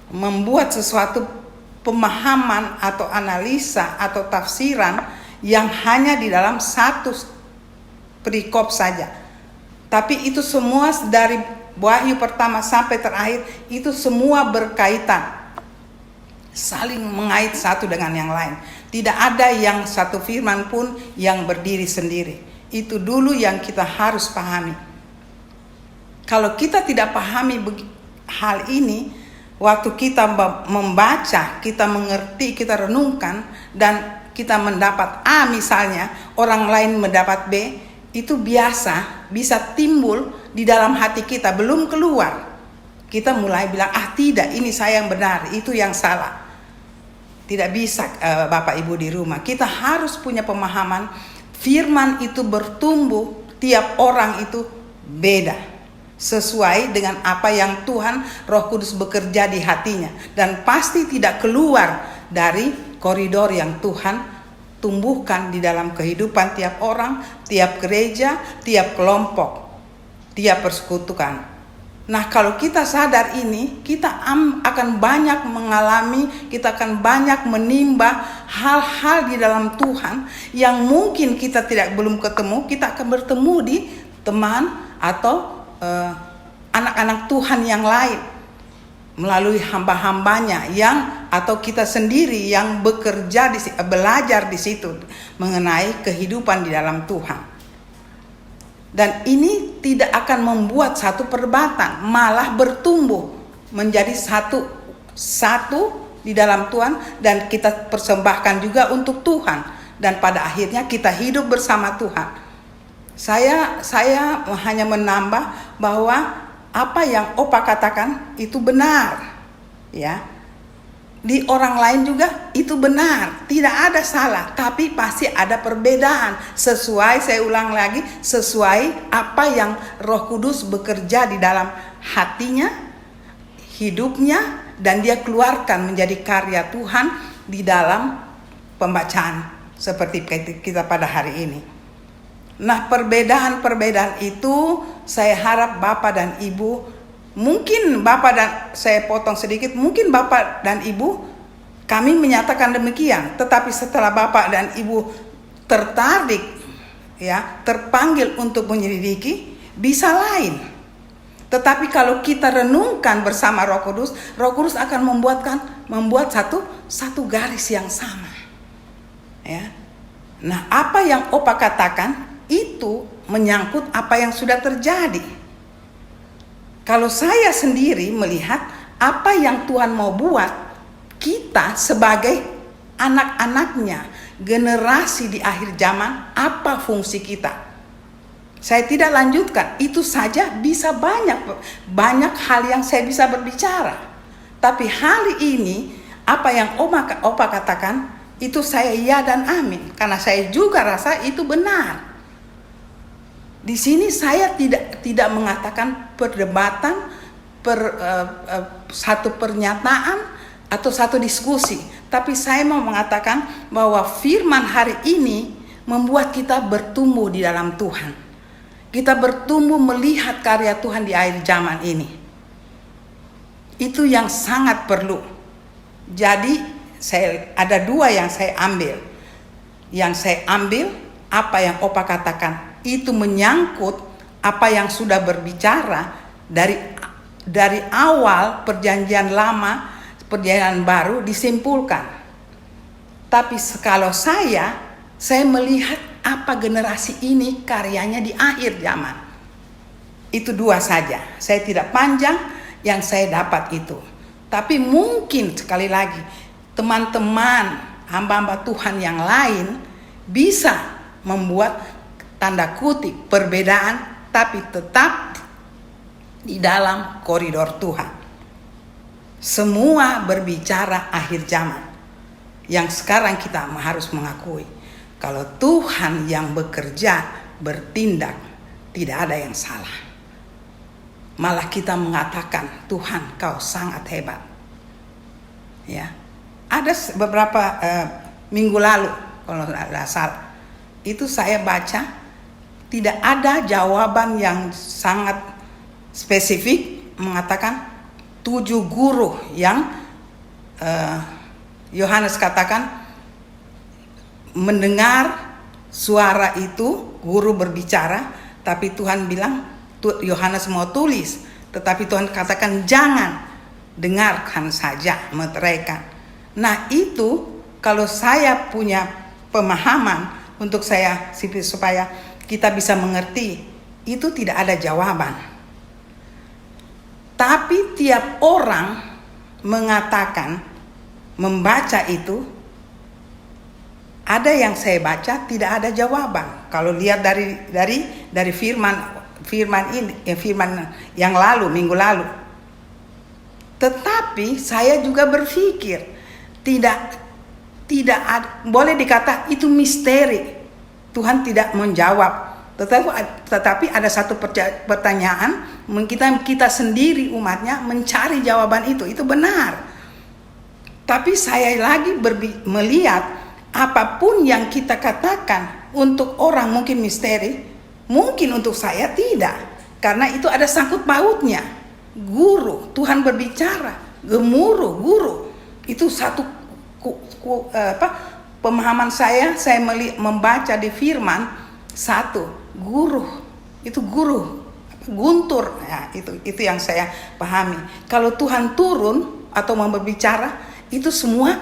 membuat sesuatu pemahaman atau analisa atau tafsiran yang hanya di dalam satu perikop saja. Tapi itu semua dari Wahyu pertama sampai terakhir, itu semua berkaitan, saling mengait satu dengan yang lain. Tidak ada yang satu firman pun yang berdiri sendiri. Itu dulu yang kita harus pahami. Kalau kita tidak pahami hal ini, waktu kita membaca, kita mengerti, kita renungkan, dan kita mendapat A misalnya, orang lain mendapat B, itu biasa, bisa timbul di dalam hati kita, belum keluar. Kita mulai bilang, tidak, ini saya yang benar, itu yang salah. Tidak bisa Bapak Ibu di rumah. Kita harus punya pemahaman, firman itu bertumbuh, tiap orang itu beda. Sesuai dengan apa yang Tuhan Roh Kudus bekerja di hatinya. Dan pasti tidak keluar dari koridor yang Tuhan tumbuhkan di dalam kehidupan tiap orang, tiap gereja, tiap kelompok, tiap persekutuan. Nah, kalau kita sadar ini, kita akan banyak mengalami, kita akan banyak menimba hal-hal di dalam Tuhan yang mungkin kita belum ketemu. Kita akan bertemu di teman atau anak-anak Tuhan yang lain melalui hamba-hambanya atau kita sendiri yang belajar di situ mengenai kehidupan di dalam Tuhan. Dan ini tidak akan membuat satu perdebatan, malah bertumbuh menjadi satu di dalam Tuhan, dan kita persembahkan juga untuk Tuhan, dan pada akhirnya kita hidup bersama Tuhan. Saya hanya menambah bahwa apa yang Opa katakan itu benar, ya. Di orang lain juga itu benar, tidak ada salah, tapi pasti ada perbedaan sesuai, saya ulang lagi, sesuai apa yang Roh Kudus bekerja di dalam hatinya, hidupnya, dan dia keluarkan menjadi karya Tuhan di dalam pembacaan seperti kita pada hari ini. Nah, perbedaan-perbedaan itu saya harap Bapak dan Ibu, mungkin Bapak dan saya potong sedikit, mungkin Bapak dan Ibu kami menyatakan demikian, tetapi setelah Bapak dan Ibu tertarik, ya, terpanggil untuk menyelidiki, bisa lain. Tetapi kalau kita renungkan bersama Roh Kudus akan membuat satu garis yang sama, ya. Nah, apa yang Opa katakan itu menyangkut apa yang sudah terjadi. Kalau saya sendiri melihat apa yang Tuhan mau buat, kita sebagai anak-anaknya, generasi di akhir zaman, apa fungsi kita? Saya tidak lanjutkan, itu saja bisa banyak hal yang saya bisa berbicara. Tapi hari ini, apa yang Opa katakan, itu saya iya dan amin. Karena saya juga rasa itu benar. Di sini saya tidak mengatakan perdebatan, satu pernyataan atau satu diskusi, tapi saya mau mengatakan bahwa firman hari ini membuat kita bertumbuh di dalam Tuhan. Kita bertumbuh melihat karya Tuhan di akhir zaman ini. Itu yang sangat perlu. Jadi ada dua yang saya ambil. Yang saya ambil apa yang Opa katakan, itu menyangkut apa yang sudah berbicara dari awal perjanjian lama, perjanjian baru disimpulkan. Tapi kalau saya melihat apa generasi ini karyanya di akhir zaman. Itu dua saja. Saya tidak panjang yang saya dapat itu. Tapi mungkin sekali lagi teman-teman hamba-hamba Tuhan yang lain bisa membuat tanda kutip perbedaan, tapi tetap di dalam koridor Tuhan. Semua berbicara akhir zaman. Yang sekarang kita harus mengakui, kalau Tuhan yang bekerja, bertindak, tidak ada yang salah. Malah kita mengatakan, Tuhan, Kau sangat hebat. Ya, ada beberapa minggu lalu, kalau tidak salah, itu saya baca. Tidak ada jawaban yang sangat spesifik mengatakan 7 guru yang Yohanes katakan mendengar suara itu, guru berbicara, tapi Tuhan bilang Yohanes mau tulis, tetapi Tuhan katakan jangan, dengarkan saja mereka. Nah, itu kalau saya punya pemahaman untuk saya supaya kita bisa mengerti, itu tidak ada jawaban. Tapi tiap orang mengatakan, membaca itu, ada yang saya baca tidak ada jawaban. Kalau lihat dari firman ini, firman yang lalu, minggu lalu. Tetapi saya juga berpikir tidak boleh dikata itu misteri. Tuhan tidak menjawab, tetapi ada satu pertanyaan kita sendiri umatnya mencari jawaban itu benar. Tapi saya lagi melihat apapun yang kita katakan untuk orang mungkin misteri, mungkin untuk saya tidak, karena itu ada sangkut pautnya. Guru, Tuhan berbicara, gemuruh, guru, itu satu pemahaman saya membaca di firman satu, guru, itu guru, guntur, ya, itu yang saya pahami. Kalau Tuhan turun atau mau berbicara, itu semua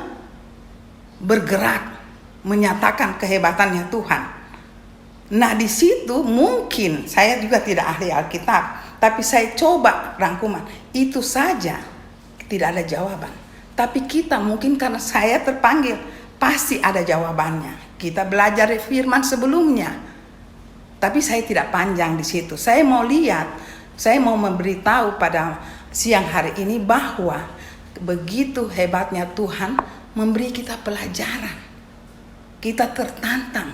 bergerak, menyatakan kehebatannya Tuhan. Nah di situ mungkin saya juga tidak ahli Alkitab, tapi saya coba rangkuman. Itu saja tidak ada jawaban. Tapi kita mungkin karena saya terpanggil, pasti ada jawabannya. Kita belajar firman sebelumnya. Tapi saya tidak panjang di situ. Saya mau lihat, saya mau memberitahu pada siang hari ini bahwa begitu hebatnya Tuhan memberi kita pelajaran. Kita tertantang.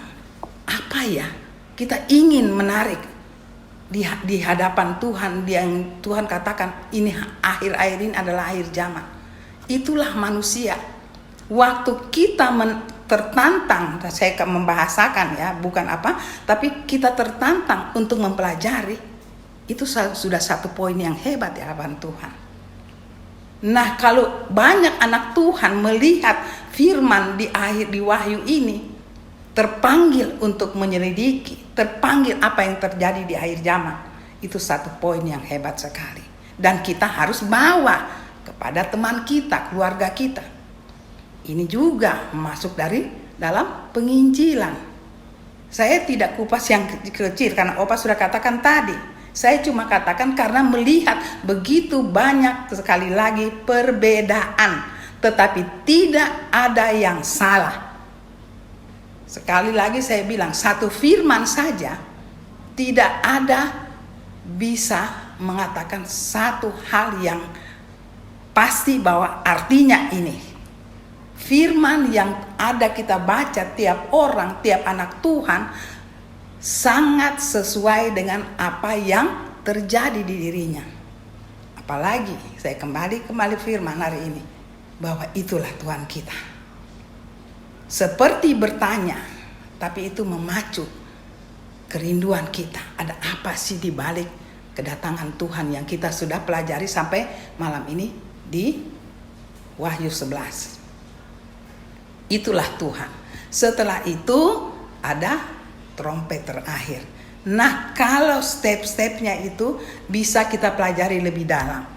Apa ya? Kita ingin menarik di hadapan Tuhan, yang Tuhan katakan ini akhir-akhir ini adalah akhir zaman. Itulah manusia. Waktu kita tertantang, saya membahasakan ya, bukan apa, tapi kita tertantang untuk mempelajari, itu sudah satu poin yang hebat di hadapan Tuhan. Nah, kalau banyak anak Tuhan melihat firman di Wahyu ini, terpanggil untuk menyelidiki, terpanggil apa yang terjadi di akhir zaman, itu satu poin yang hebat sekali. Dan kita harus bawa kepada teman kita, keluarga kita. Ini juga masuk dari dalam penginjilan. Saya tidak kupas yang kecil karena Opa sudah katakan tadi. Saya cuma katakan karena melihat begitu banyak sekali lagi perbedaan, tetapi tidak ada yang salah. Sekali lagi saya bilang, satu firman saja tidak ada bisa mengatakan satu hal yang pasti bahwa artinya ini. Firman yang ada kita baca tiap orang, tiap anak Tuhan sangat sesuai dengan apa yang terjadi di dirinya. Apalagi saya kembali firman hari ini, bahwa itulah Tuhan kita. Seperti bertanya, tapi itu memacu kerinduan kita. Ada apa sih di balik kedatangan Tuhan yang kita sudah pelajari sampai malam ini di Wahyu 11. Itulah Tuhan. Setelah itu ada trompet terakhir. Nah, kalau step-stepnya itu bisa kita pelajari lebih dalam.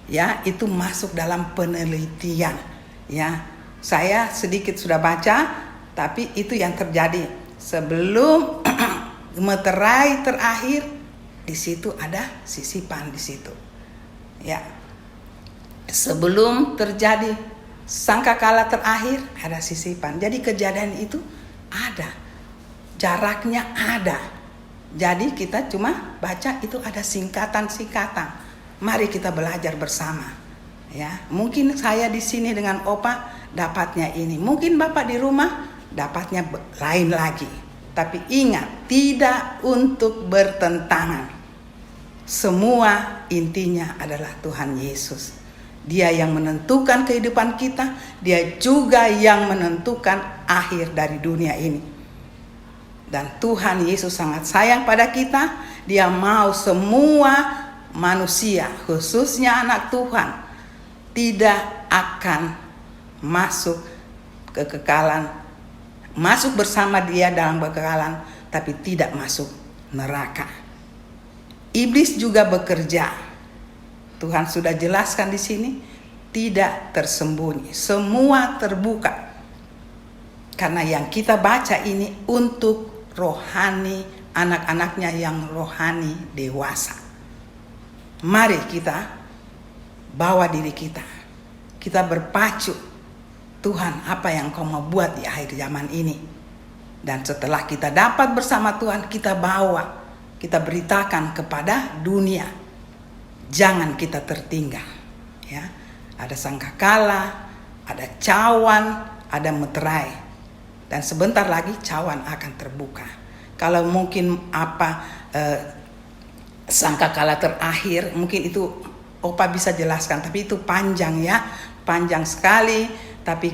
Ya, itu masuk dalam penelitian. Ya, saya sedikit sudah baca, tapi itu yang terjadi sebelum meterai terakhir. Di situ ada sisipan di situ. Ya, sebelum terjadi sangkakala terakhir ada sisipan. Jadi kejadian itu ada, jaraknya ada. Jadi kita cuma baca itu ada singkatan-singkatan. Mari kita belajar bersama. Ya, mungkin saya di sini dengan Opa dapatnya ini, mungkin Bapak di rumah dapatnya lain lagi. Tapi ingat, tidak untuk bertentangan. Semua intinya adalah Tuhan Yesus. Dia yang menentukan kehidupan kita, dia juga yang menentukan akhir dari dunia ini. Dan Tuhan Yesus sangat sayang pada kita. Dia mau semua manusia, khususnya anak Tuhan, tidak akan masuk kekekalan, masuk bersama dia dalam kekekalan, tapi tidak masuk neraka. Iblis juga bekerja. Tuhan sudah jelaskan di sini, tidak tersembunyi, semua terbuka. Karena yang kita baca ini untuk rohani, anak-anaknya yang rohani dewasa. Mari kita bawa diri kita. Kita berpacu. Tuhan, apa yang kau mau buat di akhir zaman ini? Dan setelah kita dapat bersama Tuhan, kita bawa, kita beritakan kepada dunia. Jangan kita tertinggal. Ya, ada sangkakala, ada cawan, ada meterai. Dan sebentar lagi cawan akan terbuka. Kalau mungkin sangkakala terakhir, mungkin itu Opa bisa jelaskan, tapi itu panjang ya, panjang sekali. Tapi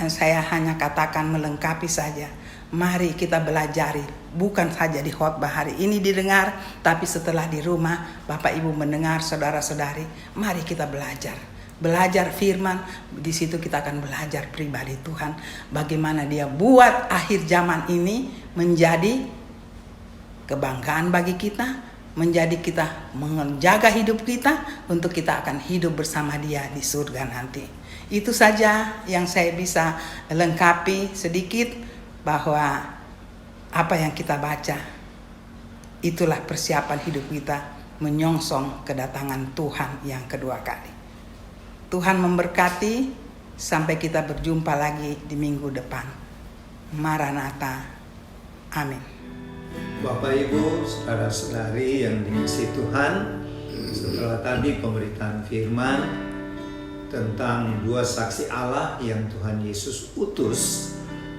saya hanya katakan melengkapi saja. Mari kita belajari, bukan saja di khotbah hari ini didengar, tapi setelah di rumah Bapak Ibu mendengar, saudara-saudari, mari kita belajar. Belajar firman, di situ kita akan belajar pribadi Tuhan, bagaimana Dia buat akhir zaman ini menjadi kebanggaan bagi kita, menjadi kita menjaga hidup kita untuk kita akan hidup bersama Dia di surga nanti. Itu saja yang saya bisa lengkapi sedikit, bahwa apa yang kita baca, itulah persiapan hidup kita menyongsong kedatangan Tuhan yang kedua kali. Tuhan memberkati, sampai kita berjumpa lagi di minggu depan. Maranatha. Amin. Bapak Ibu, saudara-saudari yang dikasihi Tuhan, setelah tadi pemberitaan firman tentang dua saksi Allah yang Tuhan Yesus utus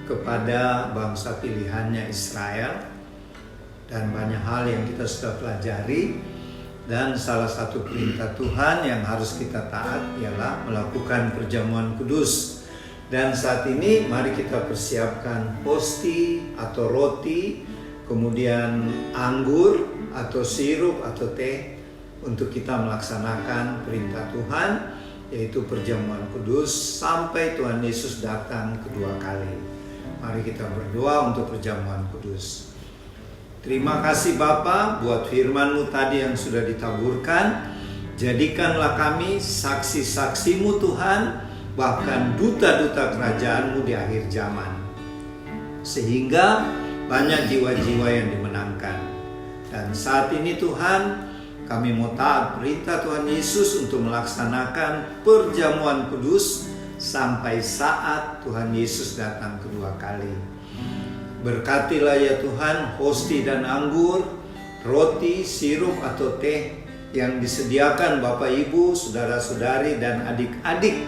kepada bangsa pilihannya Israel, dan banyak hal yang kita sudah pelajari, dan salah satu perintah Tuhan yang harus kita taat ialah melakukan perjamuan kudus. Dan saat ini mari kita persiapkan hosti atau roti, kemudian anggur atau sirup atau teh untuk kita melaksanakan perintah Tuhan, yaitu perjamuan kudus sampai Tuhan Yesus datang kedua kali. Mari kita berdoa untuk perjamuan kudus. Terima kasih Bapa buat firman-Mu tadi yang sudah ditaburkan. Jadikanlah kami saksi-saksi-Mu Tuhan, bahkan duta-duta kerajaan-Mu di akhir zaman, sehingga banyak jiwa-jiwa yang dimenangkan. Dan saat ini Tuhan, kami mau taat perintah Tuhan Yesus untuk melaksanakan perjamuan kudus sampai saat Tuhan Yesus datang kedua kali. Berkatilah ya Tuhan hosti dan anggur, roti, sirup atau teh yang disediakan Bapak Ibu, saudara-saudari dan adik-adik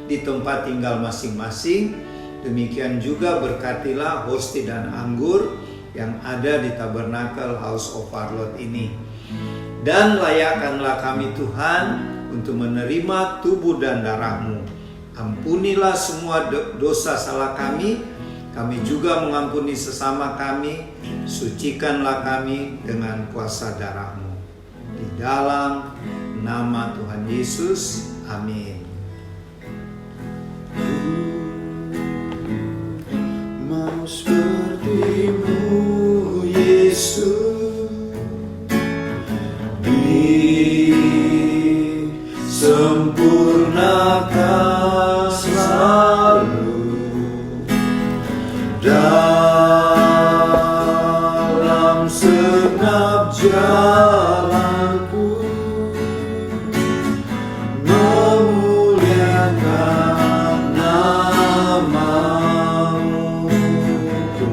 di tempat tinggal masing-masing. Demikian juga berkatilah hosti dan anggur yang ada di Tabernakel House of Our Lord ini. Dan layakkanlah kami Tuhan untuk menerima tubuh dan darah-Mu. Ampunilah semua dosa salah kami. Kami juga mengampuni sesama kami. Sucikanlah kami dengan kuasa darah-Mu. Di dalam nama Tuhan Yesus. Amin. Mau seperti-Mu Yesus, disempurnakan selalu dalam segenap jalanku, memuliakan nama-Mu. Ku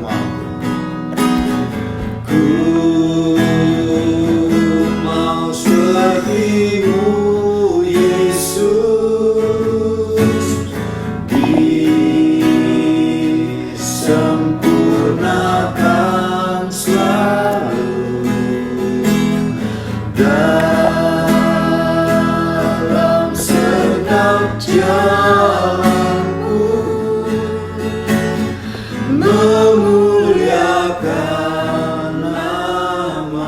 mau seperti-Mu Yesus, disempurnakan selalu dalam segenap jalanku, memuliakan nama-Mu.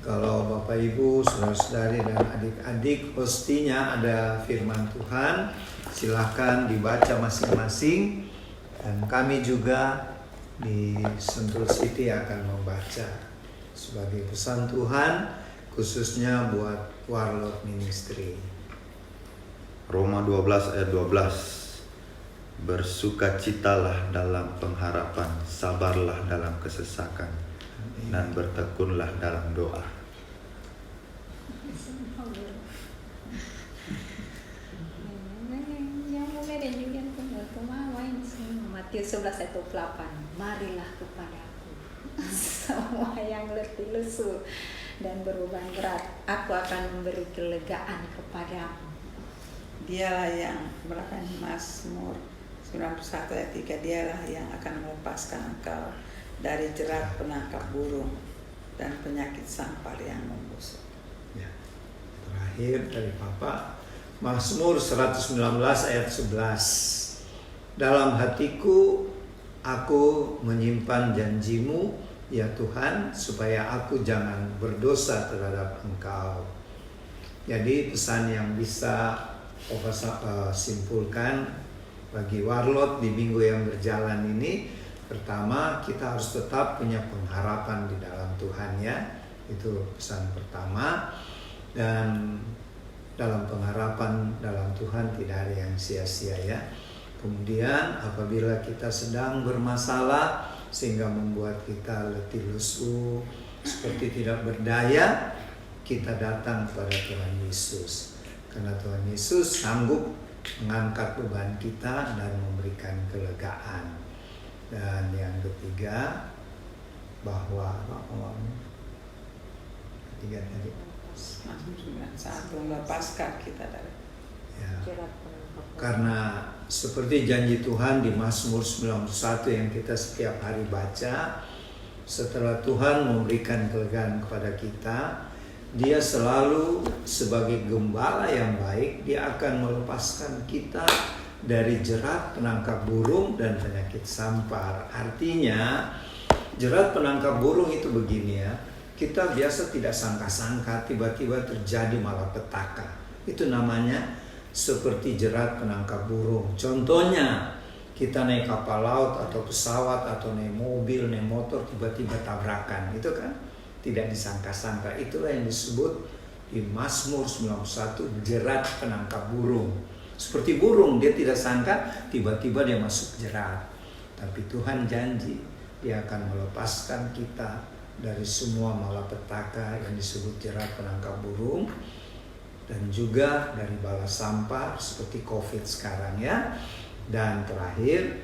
Kalau Bapak Ibu, saudara-saudari dan adik-adik hostinya ada firman Tuhan, silahkan dibaca masing-masing. Dan kami juga di Sentul City akan membaca sebagai pesan Tuhan khususnya buat Warlord Ministry. Roma 12 ayat 12. Bersukacitalah dalam pengharapan, sabarlah dalam kesesakan, dan bertekunlah dalam doa. Matius 11 ayat 28. Marilah kepadaku semua yang letih lesu dan beruban berat, aku akan memberi kelegaan kepadamu. Dialah yang berapa, Mazmur 91 ayat 3, dialah yang akan melepaskan engkau dari jerat penangkap burung dan penyakit sampar yang membusuk. Ya. Terakhir dari Bapak, Mazmur 119 ayat 11. Dalam hatiku aku menyimpan janji-Mu ya Tuhan, supaya aku jangan berdosa terhadap Engkau. Jadi pesan yang bisa simpulkan bagi Warlord di minggu yang berjalan ini, pertama kita harus tetap punya pengharapan di dalam Tuhan ya. Itu pesan pertama. Dan dalam pengharapan dalam Tuhan tidak ada yang sia-sia ya. Kemudian apabila kita sedang bermasalah sehingga membuat kita letih lesu, seperti tidak berdaya, kita datang kepada Tuhan Yesus. Karena Tuhan Yesus sanggup mengangkat beban kita dan memberikan kelegaan. Dan yang ketiga, bahwa ketiga tadi saat melepaskan kita dari ya, karena seperti janji Tuhan di Mazmur 91 yang kita setiap hari baca, setelah Tuhan memberikan kelegaan kepada kita, Dia selalu sebagai gembala yang baik, Dia akan melepaskan kita dari jerat penangkap burung dan penyakit sampar. Artinya jerat penangkap burung itu begini ya, kita biasa tidak sangka-sangka tiba-tiba terjadi malapetaka. Itu namanya seperti jerat penangkap burung. Contohnya kita naik kapal laut atau pesawat atau naik mobil, naik motor, tiba-tiba tabrakan, itu kan tidak disangka-sangka. Itulah yang disebut di Mazmur 91 jerat penangkap burung. Seperti burung, dia tidak sangka tiba-tiba dia masuk jerat. Tapi Tuhan janji Dia akan melepaskan kita dari semua malapetaka yang disebut jerat penangkap burung, dan juga dari bala sampah seperti COVID sekarang ya. Dan terakhir,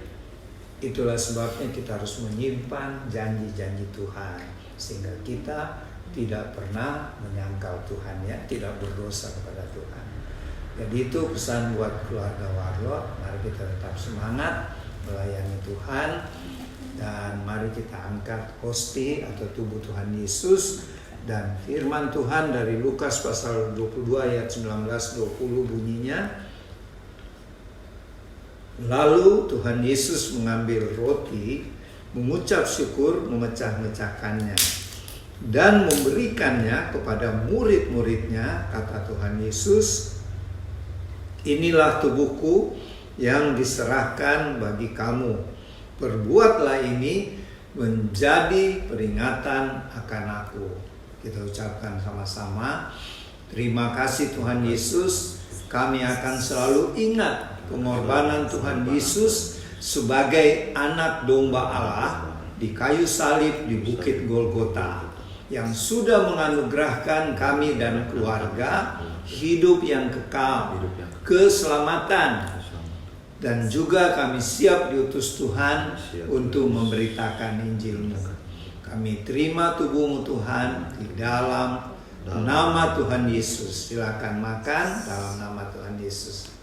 itulah sebabnya kita harus menyimpan janji-janji Tuhan sehingga kita tidak pernah menyangkal Tuhan ya, tidak berdosa kepada Tuhan. Jadi itu pesan buat keluarga Warlock. Mari kita tetap semangat melayani Tuhan, dan mari kita angkat hosti atau tubuh Tuhan Yesus. Dan firman Tuhan dari Lukas pasal 22 ayat 19-20 bunyinya, lalu Tuhan Yesus mengambil roti, mengucap syukur, memecah-mecahkannya dan memberikannya kepada murid-muridnya. Kata Tuhan Yesus, inilah tubuhku yang diserahkan bagi kamu. Perbuatlah ini menjadi peringatan akan aku. Kita ucapkan sama-sama, terima kasih Tuhan Yesus. Kami akan selalu ingat pengorbanan Tuhan Yesus sebagai anak domba Allah di kayu salib di Bukit Golgota, yang sudah menganugerahkan kami dan keluarga hidup yang kekal, keselamatan. Dan juga kami siap diutus Tuhan untuk memberitakan Injil-Mu. Kami terima tubuh-Mu Tuhan di dalam nama Tuhan Yesus. Silakan makan dalam nama Tuhan Yesus.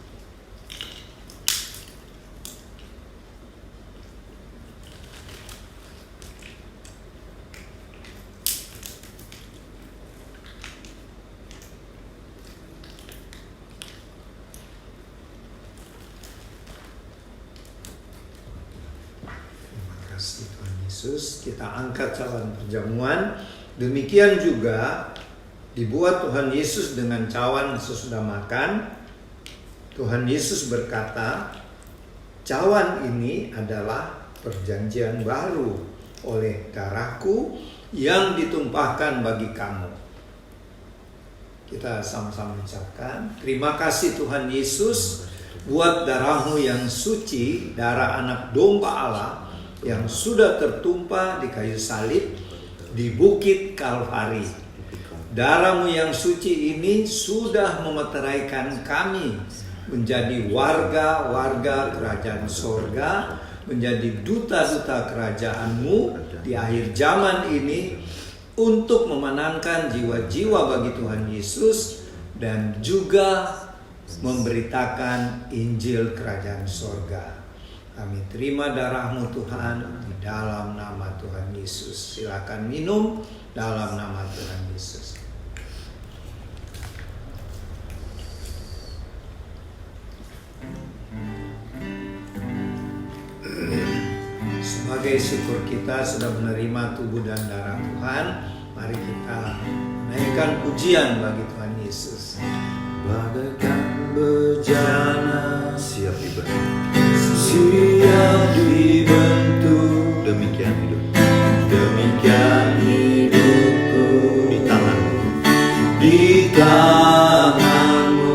Tuhan Yesus, kita angkat cawan perjamuan. Demikian juga dibuat Tuhan Yesus dengan cawan sesudah makan. Tuhan Yesus berkata, cawan ini adalah perjanjian baru oleh darahku yang ditumpahkan bagi kamu. Kita sama-sama ucapkan, terima kasih Tuhan Yesus buat darah-Mu yang suci, darah anak domba Allah yang sudah tertumpah di kayu salib di Bukit Kalvari. Darah-Mu yang suci ini sudah memeteraikan kami menjadi warga-warga kerajaan sorga, menjadi duta-duta kerajaan-Mu di akhir zaman ini, untuk memenangkan jiwa-jiwa bagi Tuhan Yesus dan juga memberitakan Injil kerajaan sorga. Kami terima darah-Mu Tuhan di dalam nama Tuhan Yesus. Silakan minum dalam nama Tuhan Yesus. Sebagai syukur kita sudah menerima tubuh dan darah Tuhan, mari kita naikkan pujian bagi Tuhan Yesus. Bagaikan bejana siap dibentuk, demikian hidupku di tanganmu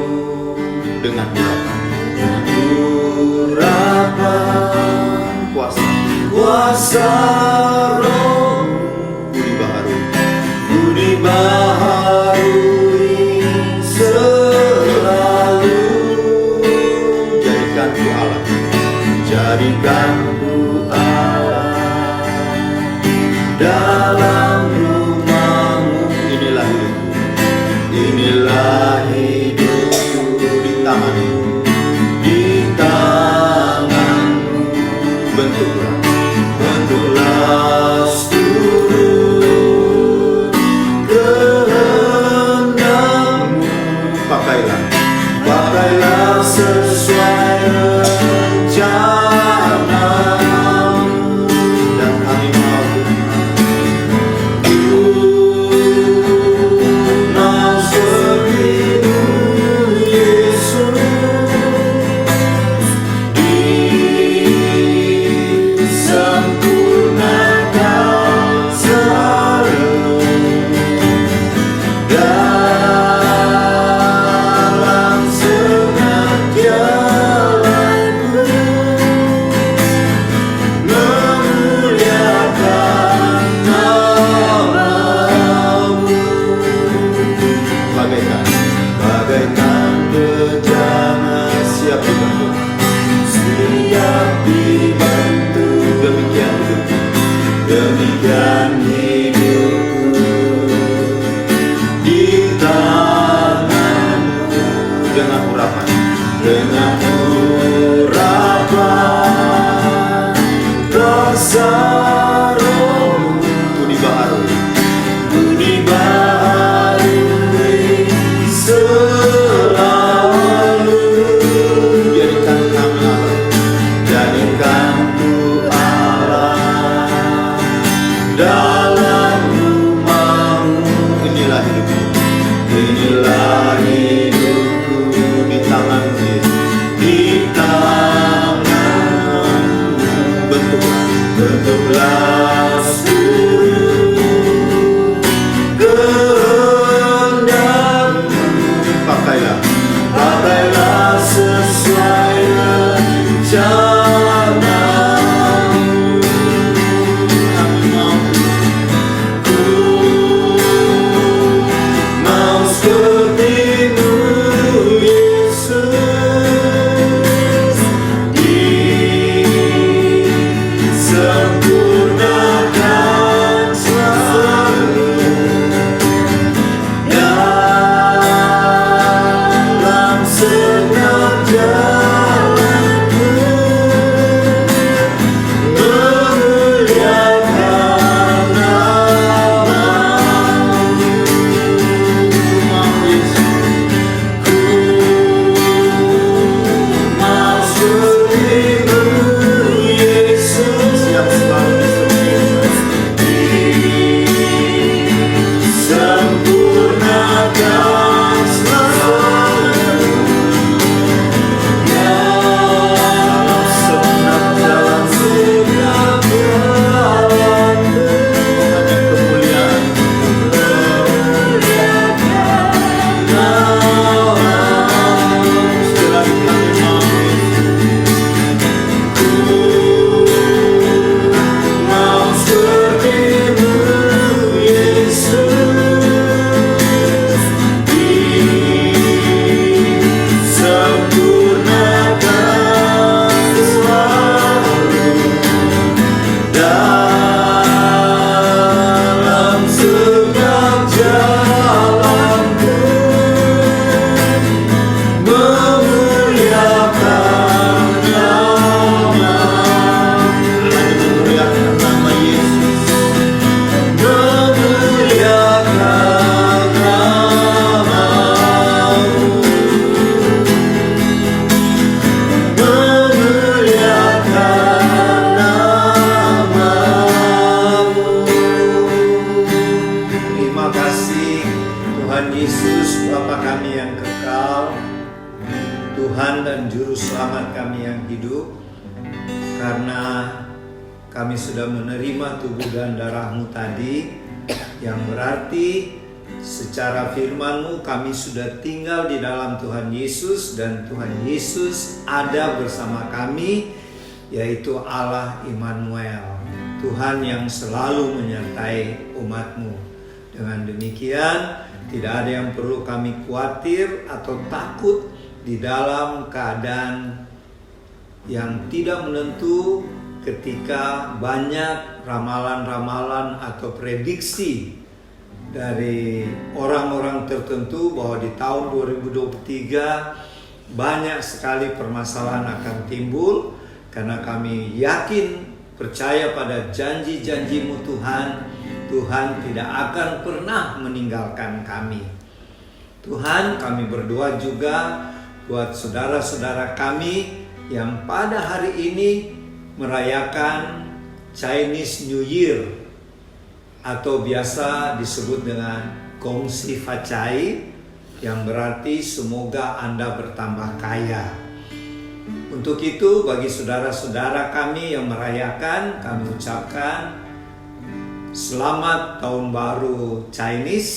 Tuhan Yesus, Bapa kami yang kekal, Tuhan dan Juru Selamat kami yang hidup, karena kami sudah menerima tubuh dan darah-Mu tadi, yang berarti secara firman-Mu kami sudah tinggal di dalam Tuhan Yesus, dan Tuhan Yesus ada bersama kami, yaitu Allah Immanuel, Tuhan yang selalu menyertai umat-Mu. Dengan demikian, tidak ada yang perlu kami khawatir atau takut di dalam keadaan yang tidak menentu, ketika banyak ramalan-ramalan atau prediksi dari orang-orang tertentu bahwa di tahun 2023 banyak sekali permasalahan akan timbul. Karena kami yakin, percaya pada janji-janji-Mu Tuhan, Tuhan tidak akan pernah meninggalkan kami. Tuhan, kami berdoa juga buat saudara-saudara kami yang pada hari ini merayakan Chinese New Year, atau biasa disebut dengan Gong Xi Fa Cai, yang berarti semoga Anda bertambah kaya. Untuk itu, bagi saudara-saudara kami yang merayakan, kami ucapkan selamat tahun baru Chinese.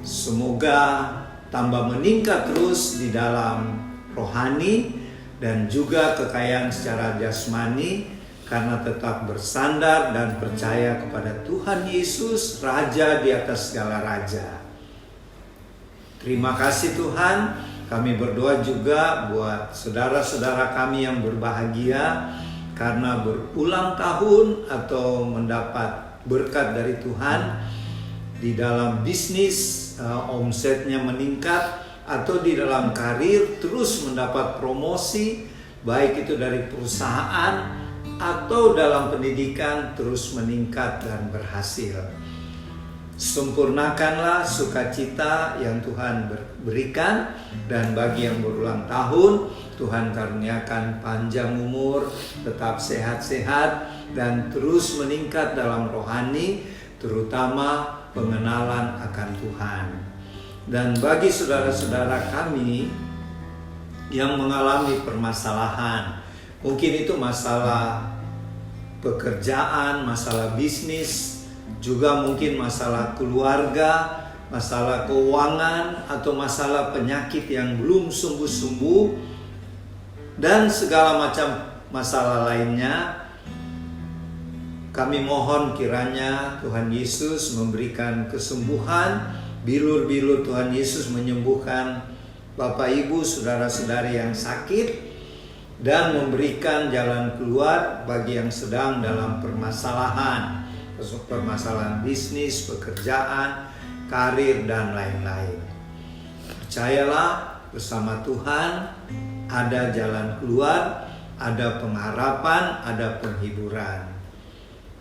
Semoga tambah meningkat terus di dalam rohani dan juga kekayaan secara jasmani, karena tetap bersandar dan percaya kepada Tuhan Yesus, Raja di atas segala raja. Terima kasih Tuhan. Kami berdoa juga buat saudara-saudara kami yang berbahagia karena berulang tahun atau mendapat berkat dari Tuhan di dalam bisnis, omsetnya meningkat, atau di dalam karir terus mendapat promosi, baik itu dari perusahaan atau dalam pendidikan terus meningkat dan berhasil. Sempurnakanlah sukacita yang Tuhan berikan, dan bagi yang berulang tahun, Tuhan karuniakan panjang umur, tetap sehat-sehat, dan terus meningkat dalam rohani, terutama pengenalan akan Tuhan. Dan bagi saudara-saudara kami yang mengalami permasalahan, mungkin itu masalah pekerjaan, masalah bisnis, juga mungkin masalah keluarga, masalah keuangan, atau masalah penyakit yang belum sembuh-sembuh, dan segala macam masalah lainnya, kami mohon kiranya Tuhan Yesus memberikan kesembuhan. Bilur-bilur Tuhan Yesus menyembuhkan Bapak Ibu, saudara-saudari yang sakit, dan memberikan jalan keluar bagi yang sedang dalam permasalahan bisnis, pekerjaan, karir, dan lain-lain. Percayalah, bersama Tuhan ada jalan keluar, ada pengharapan, ada penghiburan.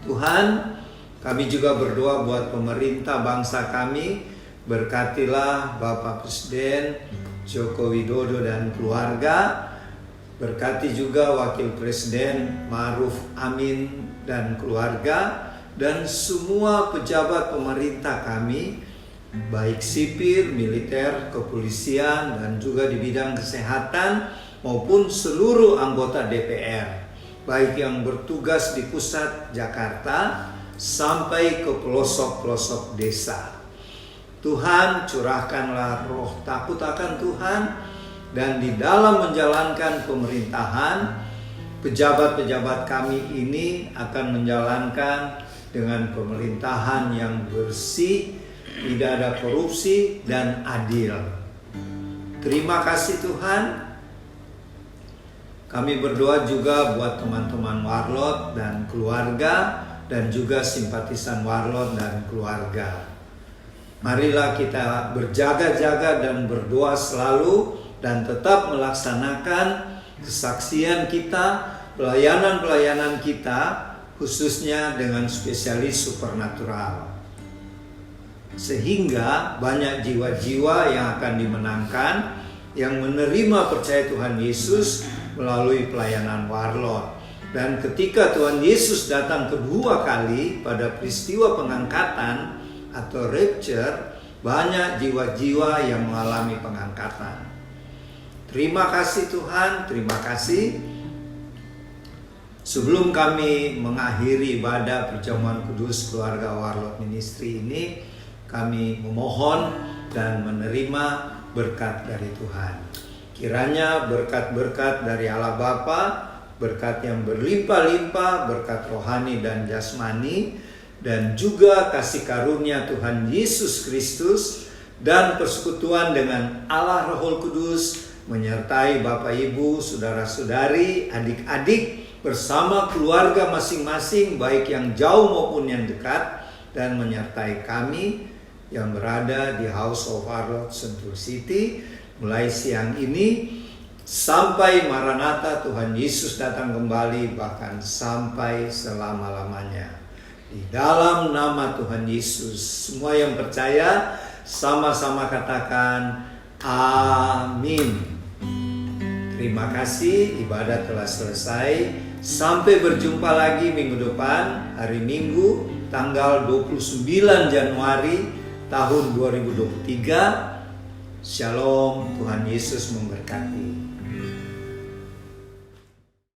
Tuhan, kami juga berdoa buat pemerintah bangsa kami. Berkatilah Bapak Presiden Joko Widodo dan keluarga. Berkati juga Wakil Presiden Ma'ruf Amin dan keluarga, dan semua pejabat pemerintah kami, baik sipil, militer, kepolisian, dan juga di bidang kesehatan, maupun seluruh anggota DPR, baik yang bertugas di pusat Jakarta sampai ke pelosok-pelosok desa. Tuhan, curahkanlah roh takut akan Tuhan, dan di dalam menjalankan pemerintahan, pejabat-pejabat kami ini akan menjalankan dengan pemerintahan yang bersih, tidak ada korupsi, dan adil. Terima kasih Tuhan. Kami berdoa juga buat teman-teman Warlot dan keluarga, dan juga simpatisan Warlot dan keluarga. Marilah kita berjaga-jaga dan berdoa selalu, dan tetap melaksanakan kesaksian kita, pelayanan-pelayanan kita, khususnya dengan spesialis supernatural. Sehingga banyak jiwa-jiwa yang akan dimenangkan, yang menerima percaya Tuhan Yesus melalui pelayanan Warlot. Dan ketika Tuhan Yesus datang kedua kali pada peristiwa pengangkatan atau rapture, banyak jiwa-jiwa yang mengalami pengangkatan. Terima kasih Tuhan, terima kasih. Sebelum kami mengakhiri ibadah perjamuan kudus keluarga Warlord Ministry ini, kami memohon dan menerima berkat dari Tuhan. Kiranya berkat-berkat dari Allah Bapa, berkat yang berlimpah-limpah, berkat rohani dan jasmani, dan juga kasih karunia Tuhan Yesus Kristus dan persekutuan dengan Allah Roh Kudus menyertai Bapak Ibu, saudara-saudari, adik-adik bersama keluarga masing-masing, baik yang jauh maupun yang dekat, dan menyertai kami yang berada di House of Warlord Sentul City mulai siang ini sampai Maranatha Tuhan Yesus datang kembali, bahkan sampai selama-lamanya. Di dalam nama Tuhan Yesus, semua yang percaya sama-sama katakan amin. Terima kasih, ibadah telah selesai. Sampai berjumpa lagi minggu depan, hari Minggu, tanggal 29 Januari tahun 2023. Shalom, Tuhan Yesus memberkati.